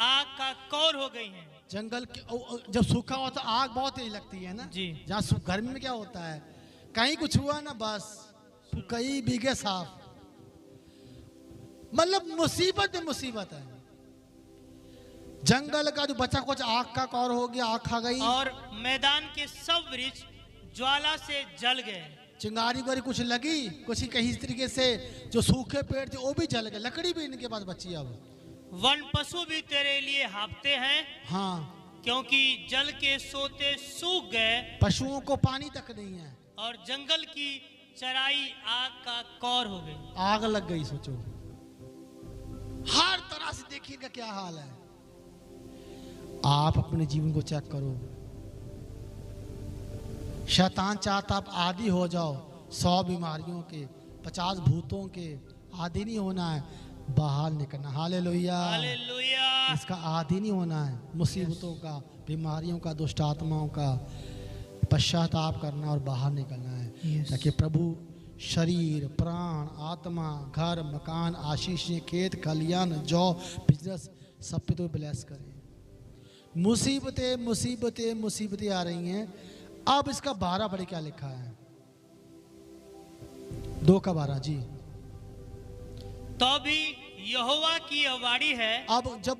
आग का कौर हो गई हैं। जंगल जब सूखा हुआ तो आग बहुत तेज लगती है ना जी। जहाँ गर्मी में क्या होता है, कहीं कुछ हुआ ना बस कई बीघे साफ, मतलब मुसीबत में मुसीबत है। जंगल का जो बचा कुछ आग का कौर हो गया, आग खा गई, और मैदान के सब वृक्ष ज्वाला से जल गए। चिंगारी वारी कुछ लगी, कुछ कहीं इस तरीके से जो सूखे पेड़ थे वो भी जल गए, लकड़ी भी इनके पास बची। अब वन पशु भी तेरे लिए हाँफते हैं, हाँ, क्योंकि जल के सोते सूख गए, पशुओं को पानी तक नहीं है, और जंगल की चराई आग का कौर हो गई। आग लग गई। सोचो हर तरह से देखिएगा क्या हाल है। आप अपने जीवन को चेक करो। शैतान चाहता आप आदी हो जाओ 100 बीमारियों के, 50 भूतों के। आदी नहीं होना है, बाहर निकलना। Hallelujah, hallelujah. इसका आदी नहीं होना है, मुसीबतों का, बीमारियों का, दुष्ट आत्माओं का पश्चाताप करना और बाहर निकलना है, ताकि प्रभु शरीर, प्राण, आत्मा, घर, मकान, आशीषें, खेत खलियान, जॉब, बिजनेस सब पे तो ब्लेस करें। मुसीबतें मुसीबतें मुसीबतें आ रही हैं। अब इसका 12 पढ़े क्या लिखा है, 2 का 12 जी। तो भी यहोवा की अवाड़ी है। अब जब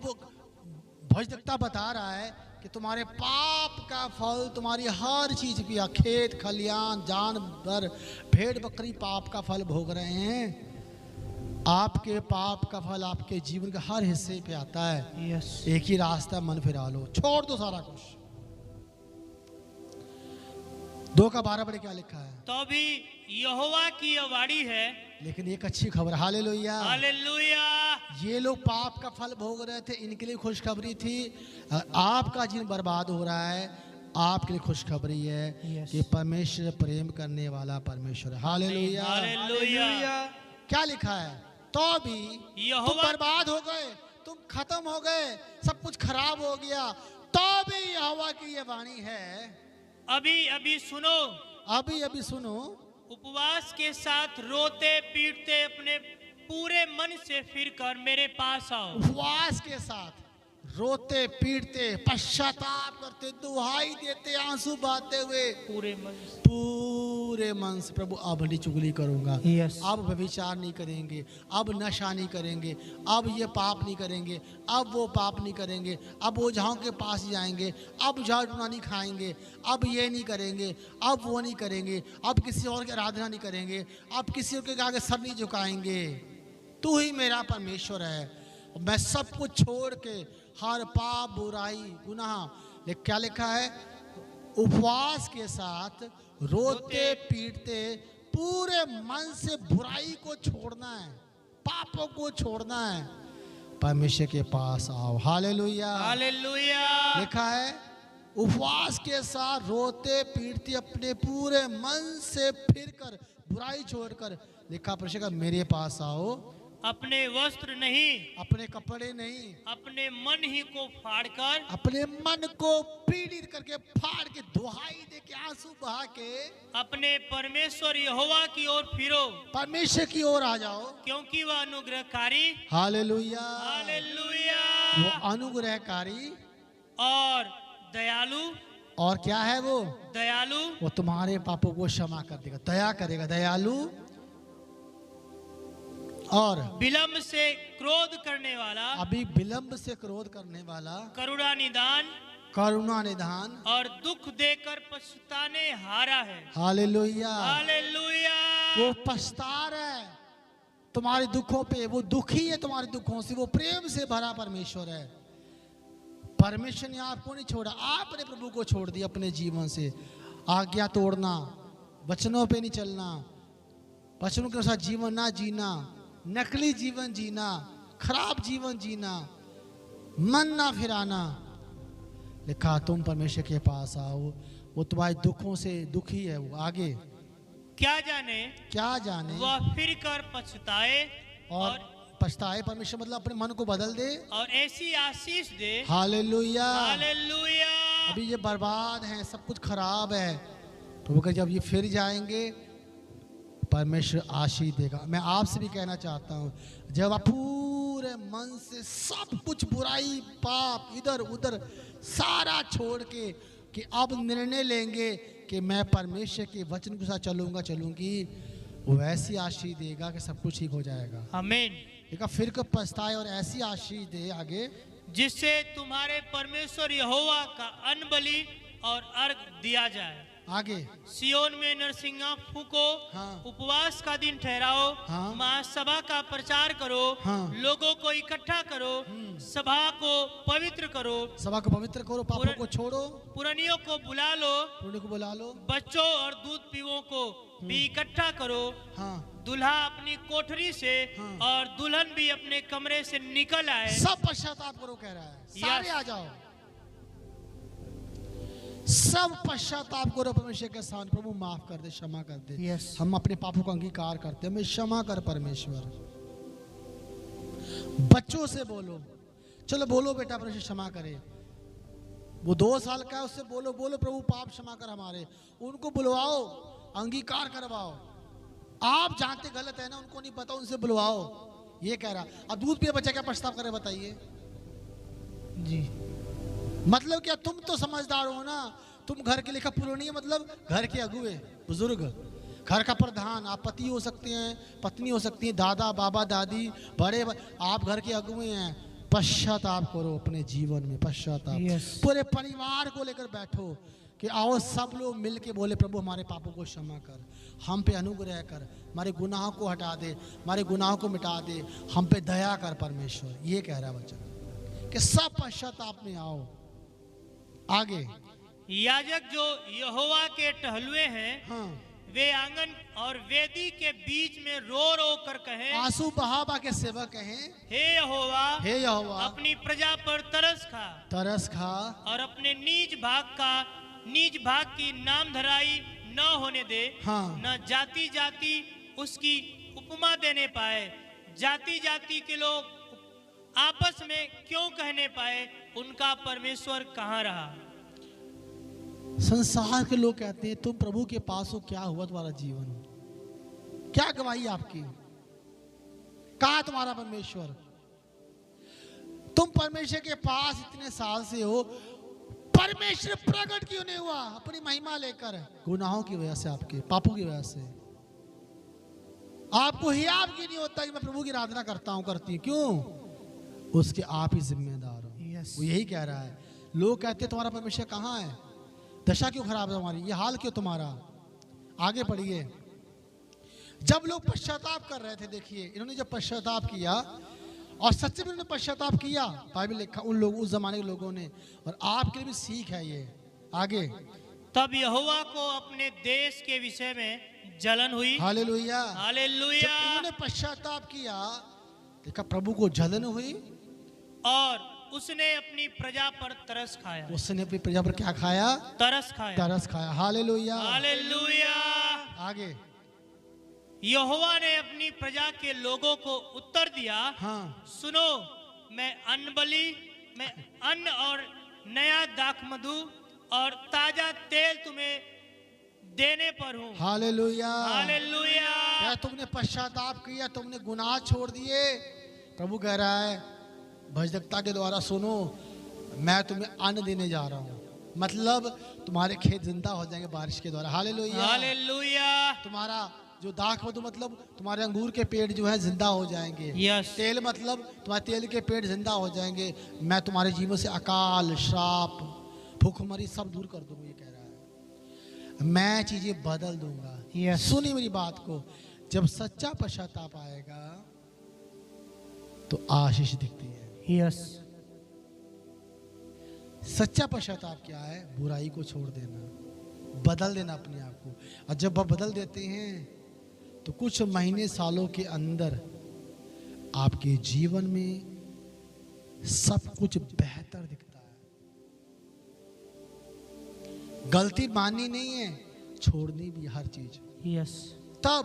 भजदक्ता बता रहा है कि तुम्हारे पाप का फल तुम्हारी हर चीज पिया, खेत खलियान, जानवर, भेड़ बकरी पाप का फल भोग रहे हैं। आपके पाप का फल आपके जीवन के हर हिस्से पे आता है। एक ही रास्ता, मन फिरा लो, छोड़ दो सारा कुछ। 2 का 12 पढ़े क्या लिखा है, तो भी यहोवा की अवाड़ी है। लेकिन एक अच्छी खबर, हालेलुया, हालेलुया। ये लोग पाप का फल भोग रहे थे, इनके लिए खुशखबरी थी। आपका जीवन बर्बाद हो रहा है, आपके लिए खुशखबरी है कि परमेश्वर प्रेम करने वाला परमेश्वर है। Hallelujah, hallelujah. क्या लिखा है, तो भी तुम बर्बाद हो गए, तुम खत्म हो गए, सब कुछ खराब हो गया, तो भी यहोवा की ये वाणी है, अभी अभी सुनो, अभी अभी सुनो, उपवास के साथ रोते पीटते अपने पूरे मन से फिर कर मेरे पास आओ। उपवास के साथ रोते पीटते, पश्चाताप करते, दुहाई देते, आंसू बहाते हुए पूरे मन से, पूरे मन से प्रभु अब नहीं चुगली करूंगा, Yes. अब व्यभिचार नहीं करेंगे, अब नशा नहीं करेंगे, अब ये पाप नहीं करेंगे, अब वो पाप नहीं करेंगे, अब ओझाओं के पास जाएंगे, अब झाड़ टूना नहीं खाएंगे, अब ये नहीं करेंगे, अब वो नहीं करेंगे, अब किसी और की आराधना नहीं करेंगे, अब किसी और के आगे सर नहीं झुकाएंगे। तू ही मेरा परमेश्वर है। मैं सब कुछ छोड़ के हर पाप बुराई गुनाह क्या लिखा है, उपवास के साथ रोते पीटते पूरे मन से बुराई को छोड़ना है, पापों को छोड़ना है, परमेश्वर के पास आओ। Hallelujah, hallelujah. लिखा है उपवास के साथ रोते पीटते अपने पूरे मन से फिर कर बुराई छोड़कर, लिखा परमेश्वर का मेरे पास आओ, अपने वस्त्र नहीं, अपने कपड़े नहीं, अपने मन ही को फाड़कर, अपने मन को पीड़ित करके फाड़ के दुहाई दे के आंसू बहा के अपने परमेश्वर यहोवा की ओर फिरो, परमेश्वर की ओर आ जाओ, क्योंकि वह अनुग्रहकारी, हालेलुया, हालेलुया, वो अनुग्रहकारी और दयालु, और क्या है वो दयालु, वो तुम्हारे पापों को क्षमा कर देगा, दया करेगा, दयालु और विलंब से क्रोध करने वाला, अभी विलंब से क्रोध करने वाला, करुणा निदान करुणा निधान और दुख देकर पछताने हारा है। Hallelujah, hallelujah. वो पछता रहा है तुम्हारे दुखों पे, वो दुखी है तुम्हारे दुखों से, वो प्रेम से भरा परमेश्वर है। परमेश्वर ने आपको नहीं छोड़ा, आपने प्रभु को छोड़ दिया अपने जीवन से। आज्ञा तोड़ना, वचनों पे नहीं चलना, वचनों के अनुसार जीवन ना जीना, नकली जीवन जीना, खराब जीवन जीना, मन ना फिराना, लिखा तुम परमेश्वर के पास आओ, वो तुम्हारे दुखों से दुखी है। वो आगे क्या जाने वह फिर कर पछताए और पछताए, परमेश्वर मतलब अपने मन को बदल दे और ऐसी आशीष दे। हालेलुया। हालेलुया। अभी ये बर्बाद है, सब कुछ खराब है, प्रभु का जब ये फिर जाएंगे परमेश्वर आशीष देगा। मैं आपसे भी कहना चाहता हूँ, जब आप पूरे मन से सब कुछ बुराई पाप इधर उधर सारा छोड़ के कि अब निर्णय लेंगे कि मैं परमेश्वर के वचन के साथ चलूंगी, वो ऐसी आशीष देगा कि सब कुछ ठीक हो जाएगा। आमीन। देखा फिर को पछताए और ऐसी आशीष दे आगे, जिससे तुम्हारे परमेश्वर यहोवा का अन्न बलि और अर्घ दिया जाए। आगे सियोन में नरसिंगा फूको, हाँ। उपवास का दिन ठहराओ, हाँ। महासभा का प्रचार करो, हाँ। लोगों को इकट्ठा करो, सभा को पवित्र करो, सभा को पवित्र करो, पापों को छोड़ो, पुरानियों को बुला लो, पुण्य को बुला लो, बच्चों और दूध पीवों को भी इकट्ठा करो। हाँ। दूल्हा अपनी कोठरी से हाँ। और दुल्हन भी अपने कमरे से निकल आए। सब पश्चाताप करो कह रहा है, सारे यस। आ जाओ, सब पश्चाताप करो परमेश्वर के सामने, प्रभु माफ कर दे, क्षमा कर दे। यस। हम अपने पापों का अंगीकार करते हैं, हमें क्षमा कर परमेश्वर। बच्चों से बोलो, चलो बोलो बेटा परमेश्वर क्षमा करे, वो 2 साल का है उससे बोलो, प्रभु पाप क्षमा कर हमारे, उनको बुलवाओ, अंगीकार करवाओ। आप जानते गलत है ना, उनको नहीं पता, उनसे बुलवाओ। ये कह रहा, अब दूध पिए बच्चा क्या पछतावा करे बताइए जी। मतलब क्या, तुम तो समझदार हो ना, तुम घर के लिखा पुरानी मतलब घर के अगुए बुजुर्ग, घर का प्रधान, आप पति हो सकते हैं, पत्नी हो सकती है, दादा बाबा दादी बड़े, आप घर के अगुए हैं। पश्चाताप करो अपने जीवन में, पश्चाताप। यस। पूरे परिवार को लेकर बैठो कि आओ सब लोग मिल के बोले, प्रभु हमारे पापों को क्षमा कर, हम पे अनुग्रह कर, हमारे गुनाहों को हटा दे, हमारे गुनाहों को मिटा दे, हम पे दया कर परमेश्वर। ये कह रहा है वचन कि सब पश्चाताप में आओ। आगे याजक जो यहोवा के टहलुए हैं, हाँ, वे आंगन और वेदी के बीच में रो रो कर कहें, आंसू बहा के सेवक कहें, हे यहोवा, हे यहोवा अपनी प्रजा पर तरस खा और अपने नीच भाग की नामधराई न होने दे। हाँ। न जाति जाति उसकी उपमा देने पाए, जाति जाति के लोग आपस में क्यों कहने पाए, उनका परमेश्वर कहाँ रहा। संसार के लोग कहते हैं तुम प्रभु के पास हो, क्या हुआ तुम्हारा जीवन, क्या गवाही आपकी, कहाँ तुम्हारा परमेश्वर। तुम परमेश्वर के पास इतने साल से हो, परमेश्वर प्रकट क्यों नहीं हुआ अपनी महिमा लेकर? गुनाहों की वजह से, आपके पापों की वजह से। आपको हियाव क्यों नहीं होता कि मैं प्रभु की आराधना करता हूं, करती हूं? क्यों? उसके आप ही जिम्मेदार हो। वो यही कह रहा है। लोग कहते हैं तुम्हारा परमेश्वर कहाँ है, दशा क्यों खराब है तुम्हारी, ये हाल क्यों तुम्हारा? आगे पढ़िए। जब लोग पश्चाताप कर रहे थे, देखिए इन्होंने जब पश्चाताप किया और सच्चे में उन्होंने पश्चाताप किया, बाइबल लिखा उन लोग, उस जमाने के लोगों ने, और आपके लिए भी सीख है ये। आगे, तब यहोवा को अपने देश के विषय में जलन हुई। Hallelujah, hallelujah. जब इन्होंने पश्चाताप किया, देखा प्रभु को जलन हुई और उसने अपनी प्रजा पर तरस खाया। उसने अपनी प्रजा पर क्या खाया? तरस खाया। तरस खाया। Hallelujah, hallelujah. आगे, यहोवा ने अपनी प्रजा के लोगों को उत्तर दिया, हाँ, सुनो, मैं अन्न बलि, मैं अन्न और नया दाखमधु और ताजा तेल तुम्हें देने पर हूँ। Hallelujah, hallelujah. क्या तुमने पश्चाताप किया, तुमने गुनाह छोड़ दिए? प्रभु कह रहा है भजदकता के द्वारा, सुनो मैं तुम्हें अन्न देने जा रहा हूँ। मतलब तुम्हारे खेत जिंदा हो जाएंगे बारिश के द्वारा। Hallelujah, hallelujah. तुम्हारा जो दाखमधु मतलब तुम्हारे अंगूर के पेड़ जो है जिंदा हो जाएंगे। यस। तेल मतलब तुम्हारे तेल के पेड़ जिंदा हो जाएंगे। मैं तुम्हारे जीवन से अकाल, श्राप, भूखमरी सब दूर कर दूंगा, ये कह रहा है। मैं चीजें बदल दूंगा। यस। सुनी मेरी बात को, जब सच्चा पश्चाताप आएगा तो आशीष दिखती है। यस। सच्चा पश्चाताप क्या है? बुराई को छोड़ देना, बदल देना अपने आप को। और जब आप बदल देते हैं तो कुछ महीने, सालों के अंदर आपके जीवन में सब कुछ बेहतर दिखता है। गलती माननी नहीं है, छोड़नी भी हर चीज। यस। तब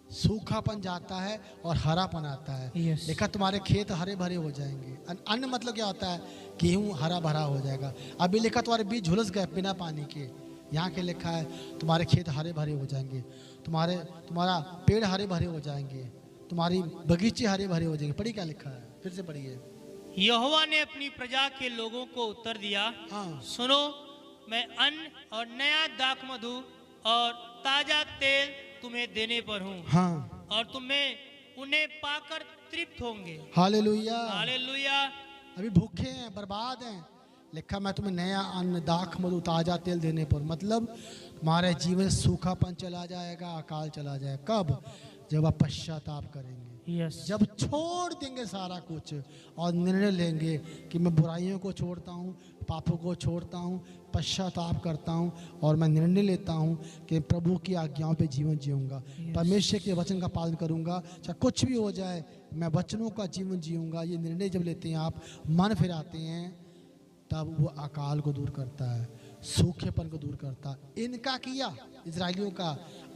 सूखापन जाता है और हरापन आता है। Yes. देखा तुम्हारे खेत हरे भरे हो जाएंगे। अन्न मतलब क्या होता है? गेहूं हरा भरा हो जाएगा। अभी लिखा तुम्हारे बीज झुलस गए बिना पानी के, यहाँ के लिखा है तुम्हारे खेत हरे भरे हो जाएंगे, तुम्हारा पेड़ हरे भरे हो जाएंगे, तुम्हारी बगीचे हरे भरे हो जाएंगे। पढ़ी क्या लिखा है? फिर से पढ़िए। यहोवा ने अपनी प्रजा के लोगों को उत्तर दिया, हाँ, सुनो, मैं अन्न और नया दाखमधु और ताजा तेल तुम्हें देने पर हूँ। हाँ, और तुम्हें उन्हें पाकर तृप्त होंगे। हालेलुया। हालेलुया। अभी भूखे हैं, बर्बाद हैं, लिखा मैं तुम्हें नया अन्न, दाखमधु, ताजा तेल देने पर। मतलब तुम्हारे जीवन सूखापन चला जाएगा, अकाल चला जाएगा। कब? जब आप पश्चाताप करेंगे। यस। जब छोड़ देंगे सारा कुछ और निर्णय लेंगे कि मैं बुराइयों को छोड़ता हूँ, पापों को छोड़ता हूँ, पश्चाताप करता हूँ और मैं निर्णय लेता हूँ कि प्रभु की आज्ञाओं पे जीवन जीऊँगा, परमेश्वर के वचन का पालन करूँगा, चाहे कुछ भी हो जाए मैं वचनों का जीवन जीऊँगा। ये निर्णय जब लेते हैं आप, मन फिराते हैं, तब वो अकाल को दूर करता है, सूखेपन को दूर करता है। इनका किया इजराइलियों का,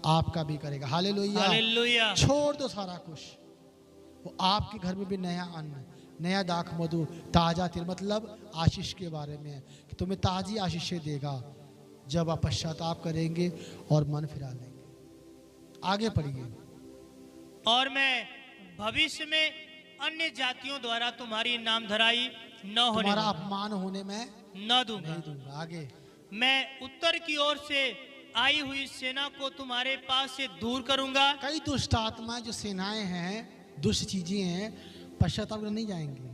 आपका भी करेगा। हालेलुया। हालेलुया। छोड़ दो सारा कुछ, वो आपके घर में भी नया अन्न, नया दाखमधु, ताजा तेल, मतलब आशीष के बारे में है कि तुम्हें ताजी आशीषें देगा जब आप पश्चाताप करेंगे और मन फिरा लेंगे। आगे पढ़िए। और मैं भविष्य में अन्य जातियों द्वारा तुम्हारी नामधराई न होने तुम्हारा दूंगा। अपमान होने में न दूंगा। नहीं दूंगा। आगे, मैं उत्तर की ओर से आई हुई सेना को तुम्हारे पास से दूर करूंगा। कई दुष्ट आत्माएं, जो सेनाएं हैं, दुष्ट चीजें हैं, पश्चाताप नहीं जाएंगी।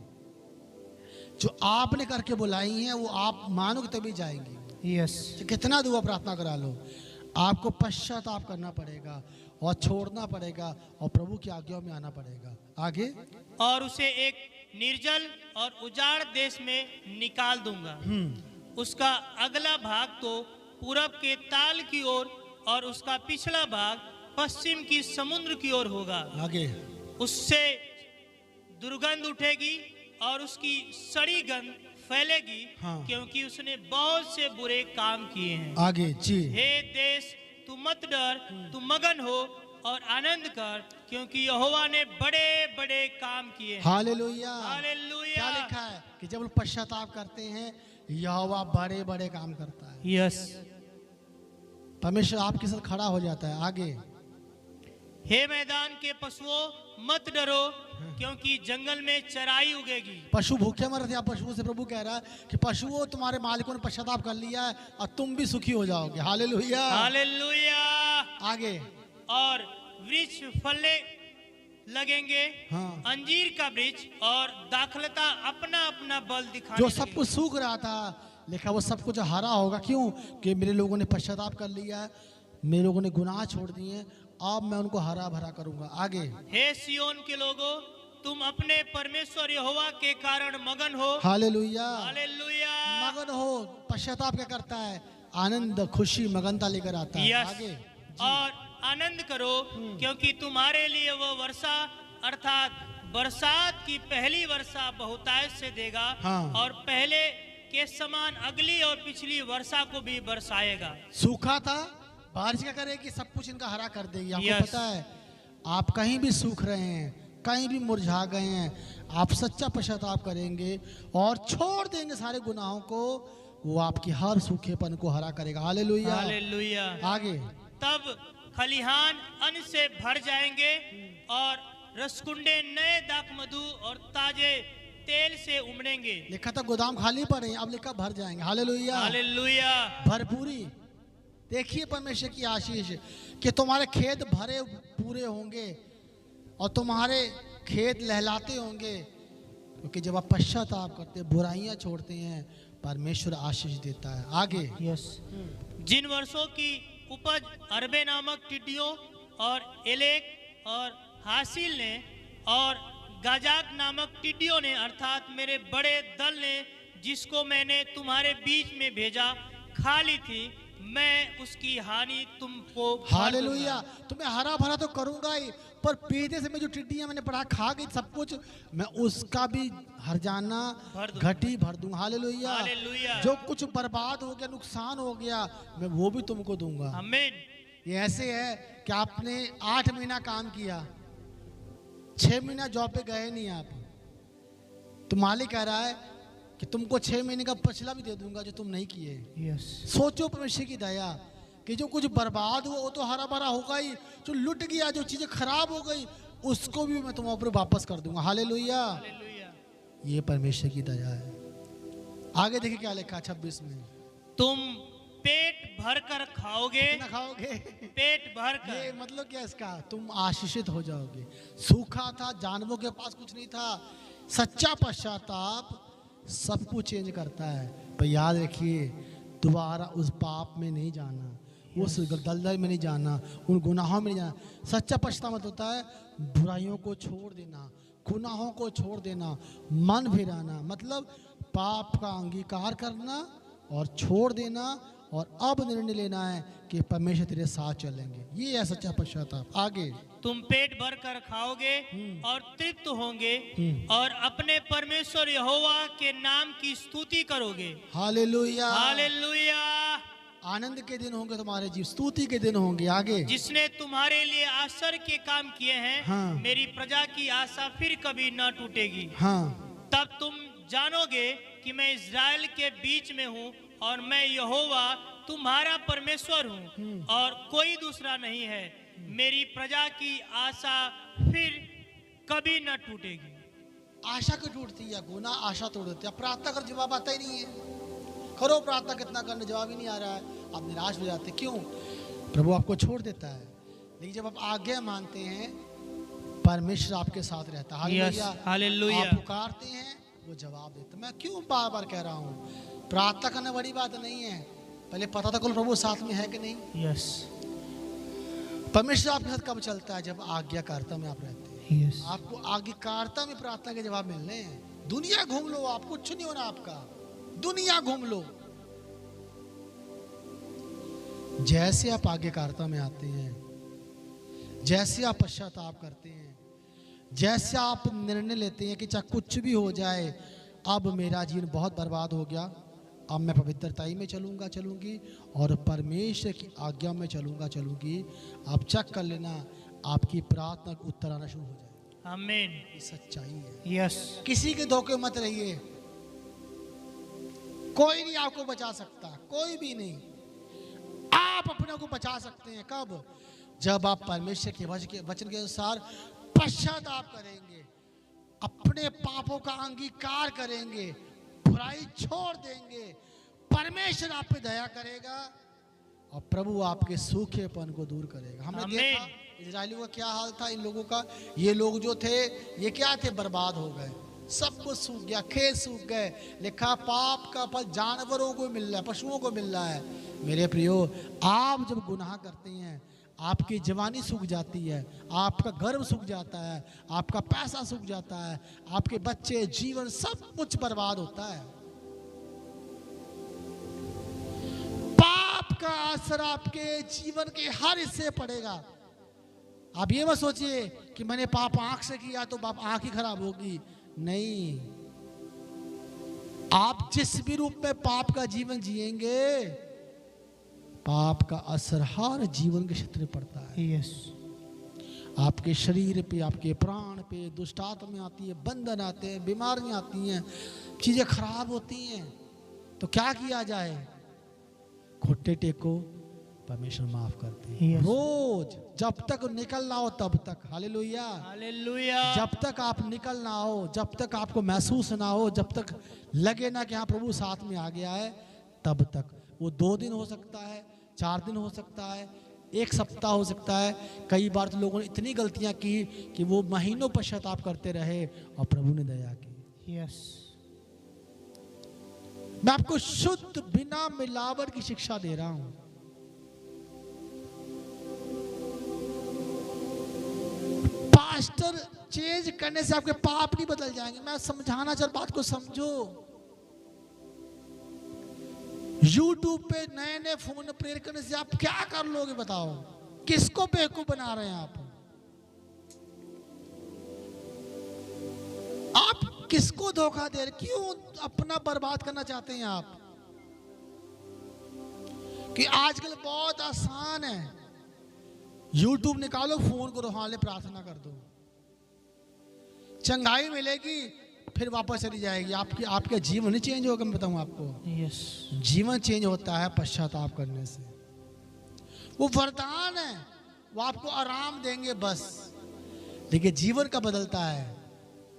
जो आपने करके बुलाई हैं वो आप मानोगे तभी जाएंगी। यस। कितना दुआ प्रार्थना करा लो, आपको पश्चाताप करना पड़ेगा और छोड़ना पड़ेगा और प्रभु की आज्ञाओं में आना पड़ेगा। आगे, और उसे एक निर्जल और उजाड़ देश में निकाल दूंगा। उसका अगला भाग तो पूरब के ताल की ओर और उसका पिछला भाग पश्चिम की समुद्र की ओर होगा। आगे, उससे दुर्गंध उठेगी और उसकी सड़ी गंध फैलेगी। हाँ। क्योंकि उसने बहुत से बुरे काम किए हैं। आगे जी। हे देश, तू मत डर, तू मगन हो और आनंद कर, क्योंकि यहोवा ने बड़े बड़े काम किए हैं। हालेलुया। हालेलुया। क्या लिखा है कि जब लोग पश्चाताप करते हैं यहोवा बड़े बड़े काम करता है। यस। परमेश्वर आपके साथ खड़ा हो जाता है। आगे, हे मैदान के पशुओं, मत डरो, क्योंकि जंगल में चराई उगेगी। पशु भूखे मर रहे थे, अब पशुओं से प्रभु कह रहा है कि पशुओं तुम्हारे मालिकों ने पश्चाताप कर लिया है और तुम भी सुखी हो जाओगे। हालेलुया। हालेलुया। आगे और वृक्ष फलने लगेंगे, हाँ। अंजीर का वृक्ष और दाखलता अपना अपना बल दिखाने जो सब लगेगी। कुछ सूख रहा था, लिखा वो सब कुछ हरा होगा। क्यों? कि मेरे लोगों ने पश्चाताप कर लिया है, मेरे लोगों ने गुनाह छोड़ दिए, अब मैं उनको हरा भरा करूंगा। आगे, हे सियोन के लोगों, तुम अपने परमेश्वर यहोवा के कारण मगन हो। हालेलुया। हालेलुया। मगन हो। पश्चाताप क्या करता है? आनंद, खुशी, मगनता लेकर आता है। यस। आगे, और आनंद करो, क्योंकि तुम्हारे लिए वह वर्षा अर्थात बरसात की पहली वर्षा बहुतायत से देगा। हाँ। और पहले के समान अगली और पिछली वर्षा को भी बरसाएगा। सूखा था, बारिश क्या करेगी? सब कुछ इनका हरा कर देगी। आपको यस। पता है, आप कहीं भी सूख रहे हैं, कहीं भी मुरझा गए हैं, आप सच्चा पश्चाताप करेंगे और छोड़ देंगे सारे गुनाहों को, वो आपकी हर सूखेपन को हरा करेगा। हालेलुया। हालेलुया। आगे, तब खलिहान अन्न से भर जाएंगे और रसकुंडे नए दाखमधु और ताजे तेल से उमड़ेंगे। लिखा था गोदाम खाली पड़े, अब लिखा भर जाएंगे। हालेलुया। हालेलुया। भरपूरी। देखिए परमेश्वर की आशीष कि तुम्हारे खेत भरे पूरे होंगे और तुम्हारे खेत लहलाते होंगे, क्योंकि जब आप पश्चाताप करते हैं, बुराइयां छोड़ते हैं, परमेश्वर आशीष देता है। आगे, यस। जिन वर्षों की उपज अरबे नामक टिड्डियों और एलेक और हासिल ने और गाजाक नामक टिड्डियों ने अर्थात मेरे बड़े दल ने, जिसको मैंने तुम्हारे बीच में भेजा, खा ली थी, मैं उसकी हानि तुमको भर हालेलुया। दूंगा। तुम्हें हरा भरा तो करूंगा ही, पर पीछे से मैं जो टिड्डियां मैंने पढ़ा खा गई सब कुछ, मैं उसका भी हरजाना भर दूंगा। घटी भर दूंगा। हालेलुया। हालेलुया। जो कुछ बर्बाद हो गया, नुकसान हो गया, मैं वो भी तुमको दूंगा। आमीन। ये ऐसे है कि आपने 8 महीना काम किया, 6 महीना जॉब पे गए नहीं आप, तो मालिक कह रहा है कि तुमको 6 महीने का पछला भी दे दूंगा जो तुम नहीं किए। यस। सोचो परमेश्वर की दया कि जो कुछ बर्बाद हुआ वो तो हरा भरा होगा ही, जो लुट गया, जो चीजें खराब हो गई, उसको भी मैं तुम्हारे ऊपर वापस कर दूंगा। हालेलुया। हालेलुया। ये परमेश्वर की दया है। आगे देखिए क्या लिखा 26 में, तुम पेट भर कर खाओगे। कितना खाओगे? पेट भर ये कर। मतलब क्या इसका? तुम आशीषित हो जाओगे। सूखा था, जानवरों के पास कुछ नहीं था, सच्चा पश्चाताप सब कुछ चेंज करता है। पर याद रखिए, दोबारा उस पाप में नहीं जाना, उस दलदल में नहीं जाना, उन गुनाहों में नहीं जाना। सच्चा पश्चाताप मतलब होता है बुराइयों को छोड़ देना, गुनाहों को छोड़ देना, मन फिराना, मतलब पाप का अंगीकार करना और छोड़ देना, और अब निर्णय लेना है कि परमेश्वर तेरे साथ चलेंगे। ये है सच्चा पश्चाताप। आगे, तुम पेट भर कर खाओगे और तृप्त होंगे और अपने परमेश्वर यहोवा के नाम की स्तुति करोगे। हालेलुया। हालेलुया। आनंद के दिन होंगे तुम्हारे जीव, स्तुति के दिन होंगे। आगे, जिसने तुम्हारे लिए आश्चर्य के काम किए हैं, हाँ। मेरी प्रजा की आशा फिर कभी न टूटेगी। हाँ, तब तुम जानोगे कि मैं इज़राइल के बीच में हूँ और मैं यहोवा तुम्हारा परमेश्वर हूँ और कोई दूसरा नहीं है। मेरी प्रजा की आशा फिर कभी न टूटेगी। आशा क्यों टूटती है? गुना आशा तोड़ देते हैं। प्रार्थना कर जवाब आता ही नहीं है, करो प्रार्थना कितना करने, जवाब ही नहीं आ रहा है, आप निराश हो जाते। क्यों? प्रभु आपको छोड़ देता है, लेकिन जब आप आज्ञा मानते हैं, परमेश्वर आपके साथ रहता है। हालेलुया। हालेलुया। आप पुकारते हैं, वो जवाब देता। मैं क्यों बार बार कह रहा हूँ, प्रार्थना करना बड़ी बात नहीं है, पहले पता तो करो प्रभु साथ में है कि नहीं। यस। परमेश्वर आपके साथ कब चलता है? जब आज्ञाकारिता में आप रहते हैं। यस। आपको आज्ञाकारिता में प्रार्थना के जवाब मिलने हैं। दुनिया घूम लो, आप कुछ नहीं होना आपका, दुनिया घूम लो। जैसे आप आज्ञाकारिता में आते हैं, जैसे आप पश्चाताप करते हैं, जैसे आप निर्णय लेते हैं कि चाहे कुछ भी हो जाए, अब मेरा जीवन बहुत बर्बाद हो गया, अब मैं पवित्रताई में चलूंगी और परमेश्वर की आज्ञा में चलूंगी, आप चेक कर लेना, आपकी प्रार्थना का उत्तर आना शुरू हो जाए। आमीन। ये सच्चाई है। यस। किसी के धोखे मत रहिए, कोई नहीं आपको बचा सकता, कोई भी नहीं। आप अपने को बचा सकते हैं कब? जब आप परमेश्वर के वचन के अनुसार पश्चाताप करेंगे, अपने पापों का अंगीकार करेंगे, बुराई छोड़ देंगे, परमेश्वर आप पे दया करेगा और प्रभु आपके सूखेपन को दूर करेगा। हमने आमीन। देखा इजरायलियों का क्या हाल था, इन लोगों का। ये लोग जो थे ये क्या थे, बर्बाद हो गए, सब कुछ सूख गया, खेत सूख गए। लिखा पाप का फल जानवरों को मिल रहा है, पशुओं को मिल रहा है। मेरे प्रियो, आप जब गुनाह करते हैं आपकी जवानी सूख जाती है, आपका गर्भ सूख जाता है, आपका पैसा सूख जाता है, आपके बच्चे, जीवन सब कुछ बर्बाद होता है। पाप का असर आपके जीवन के हर हिस्से पड़ेगा। आप ये मत सोचिए कि मैंने पाप आंख से किया तो बाप आंख ही खराब होगी। नहीं, आप जिस भी रूप में पाप का जीवन जिएंगे, पाप का असर हर जीवन के क्षेत्र में पड़ता है। यस, आपके शरीर पे, आपके प्राण पे दुष्ट आत्माएं आती है, बंधन आते हैं, बीमारियां आती हैं, चीजें खराब होती हैं। तो क्या किया जाए? घुटने टेको, परमेश्वर माफ करते हैं। Yes. रोज जब तक निकलना हो तब तक, हालेलुया, हालेलुया, जब तक आप निकल ना हो, जब तक आपको महसूस ना हो, जब तक लगे ना कि हाँ प्रभु साथ में आ गया है, तब तक। वो 2 दिन हो सकता है, 4 दिन हो सकता है, 1 सप्ताह हो सकता है। कई बार तो लोगों ने इतनी गलतियां की कि वो महीनों पश्चाताप करते रहे और प्रभु ने दया की। यस, मैं आपको शुद्ध बिना मिलावट की शिक्षा दे रहा हूं। पास्टर चेंज करने से आपके पाप नहीं बदल जाएंगे। मैं समझाना चाह, बात को समझो। YouTube पे नए नए फोन प्रेयर करने से आप क्या कर लोगे बताओ? किसको बेवकूफ बना रहे हैं आप? आप किसको धोखा दे रहे? क्यों अपना बर्बाद करना चाहते हैं आप? कि आजकल बहुत आसान है, YouTube निकालो, फोन करो, हाँ ले प्रार्थना कर दो, चंगाई मिलेगी, फिर वापस चली जाएगी। आपका जीवन नहीं चेंज होगा। मैं बताऊं आपको, यस, जीवन चेंज होता है पश्चाताप करने से। वो वरदान है, वो आपको आराम देंगे बस। देखिए जीवन का बदलता है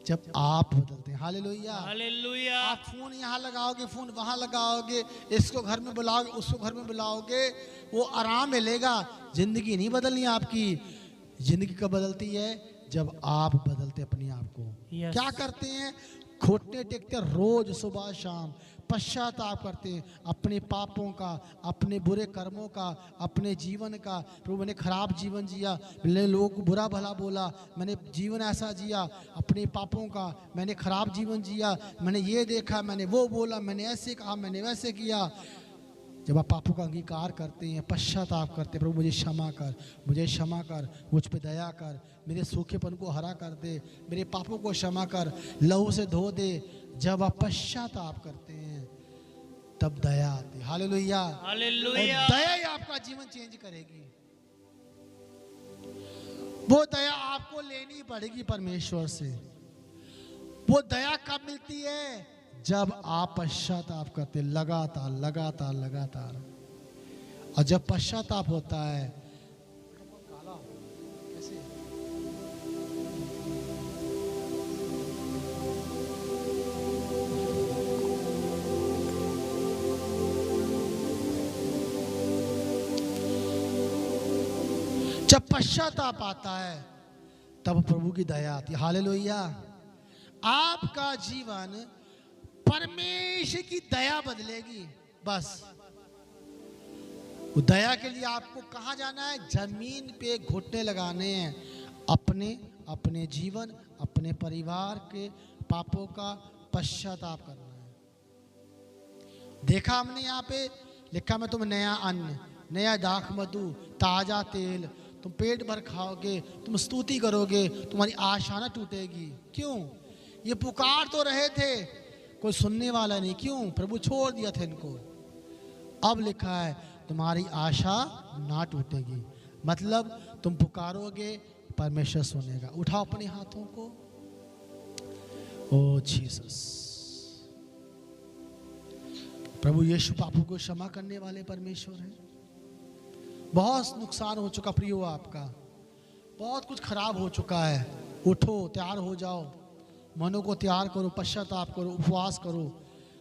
जब आप बदलते हैं। हालेलुया, हालेलुया, आप फोन यहाँ लगाओगे, फोन वहां लगाओगे, इसको घर में बुलाओगे, उसको घर में बुलाओगे, वो आराम मिलेगा। जिंदगी नहीं बदलनी आपकी। जिंदगी कब बदलती है? जब आप बदलते अपने आप को। Yes. क्या करते हैं? घुटने टेकते हैं रोज सुबह शाम, पश्चाताप करते हैं अपने पापों का, अपने बुरे कर्मों का, अपने जीवन का। प्रभु मैंने खराब जीवन जिया, मैंने लोगों को बुरा भला बोला, मैंने जीवन ऐसा जिया अपने पापों का, मैंने खराब जीवन जिया, मैंने ये देखा, मैंने वो बोला, मैंने ऐसे कहा, मैंने वैसे किया। जब आप पापों का अंगीकार करते हैं, पश्चाताप करते हैं, प्रभु मुझे क्षमा कर, मुझे क्षमा कर, मुझ पे दया कर, मेरे सूखेपन को हरा कर दे, मेरे पापों को क्षमा कर, लहू से धो दे। जब आप पश्चाताप करते हैं तब दया आती है। हालेलुया, हालेलुया, और दया ही आपका जीवन चेंज करेगी। वो दया आपको लेनी पड़ेगी परमेश्वर से। वो दया कब मिलती है? जब आप पश्चाताप करते, लगातार लगातार लगातार। और जब पश्चाताप होता है, जब पश्चाताप आता है तब प्रभु की दया आती है। हालेलुया, आपका जीवन परमेश्वर की दया बदलेगी। बस वो दया के लिए आपको कहाँ जाना है? जमीन पे घुटने लगाने हैं, अपने अपने जीवन, अपने परिवार के पापों का पश्चाताप करना है। देखा हमने यहाँ पे लिखा, मैं तुम्हें नया अन्न, नया दाख मधु, ताजा तेल तुम पेट भर खाओगे, तुम स्तुति करोगे, तुम्हारी आशा न टूटेगी। क्यों? ये पुकार तो रहे थे, कोई सुनने वाला नहीं। क्यों? प्रभु छोड़ दिया था इनको। अब लिखा है तुम्हारी आशा ना टूटेगी। मतलब तुम पुकारोगे, परमेश्वर सुनेगा। उठाओ अपने हाथों को। ओ जीसस, प्रभु यीशु पापों को क्षमा करने वाले परमेश्वर हैं। बहुत नुकसान हो चुका प्रियो आपका, बहुत कुछ खराब हो चुका है। उठो, तैयार हो जाओ, मनों को तैयार करो, पश्चाताप करो, उपवास करो,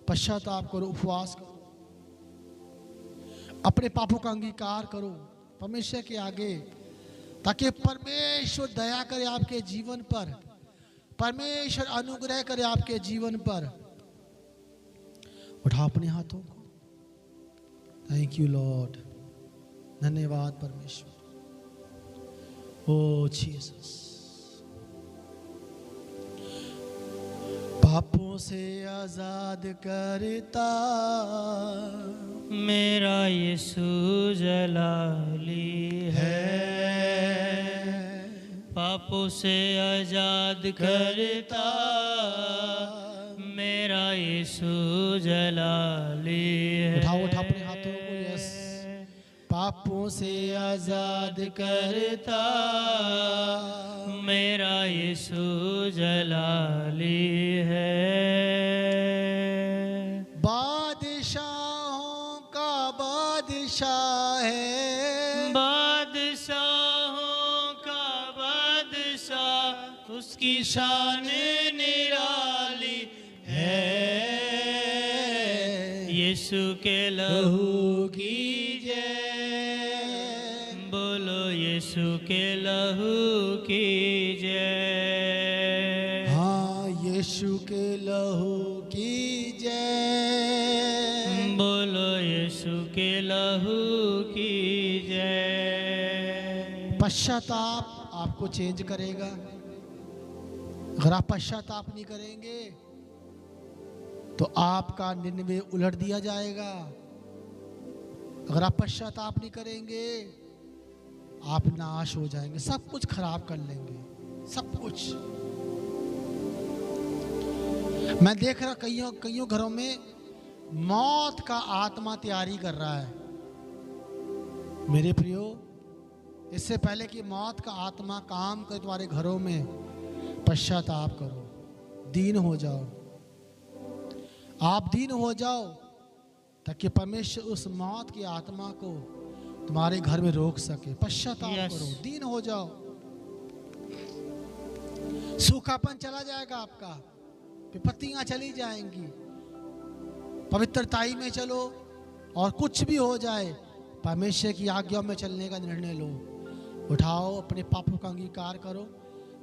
पश्चाताप करो, उपवास करो, अपने पापों का अंगीकार करो परमेश्वर के आगे, ताकि परमेश्वर दया करे आपके जीवन पर, परमेश्वर अनुग्रह करे आपके जीवन पर। उठाओ अपने हाथों को। थैंक यू लॉर्ड, धन्यवाद परमेश्वर। ओ जीसस, पापों से आजाद करता मेरा यीशु जलाली है, पापों से आजाद करता मेरा यीशु जलाली है। उठाओ अपने हाथों को। यस, पापों से आजाद करता मेरा यीशु जलाली है। बादशाहों का बादशाह है, बादशाहों का बादशाह, उसकी शान निराली है। यीशु के लहू की जय, बोलो यीशु के लहू की जय। हाँ, यीशु के लहू की जय, बोलो यीशु के लहू की जय। पश्चाताप आपको चेंज करेगा। अगर आप पश्चाताप नहीं करेंगे तो आपका 99 उलट दिया जाएगा। अगर आप पश्चाताप नहीं करेंगे आप नाश हो जाएंगे, सब कुछ खराब कर लेंगे, सब कुछ। मैं देख रहा कईयों घरों में मौत का आत्मा तैयारी कर रहा है। मेरे प्रियो, इससे पहले कि मौत का आत्मा काम करे तुम्हारे घरों में, पश्चाताप करो, दीन हो जाओ। आप दीन हो जाओ ताकि परमेश्वर उस मौत की आत्मा को तुम्हारे घर में रोक सके। पश्चाताप करो, दीन हो जाओ, सूखापन चला जाएगा आपका, विपत्तियां चली जाएंगी। पवित्रताई में चलो, और कुछ भी हो जाए परमेश्वर की आज्ञा में चलने का निर्णय लो। उठाओ, अपने पापों का अंगीकार करो।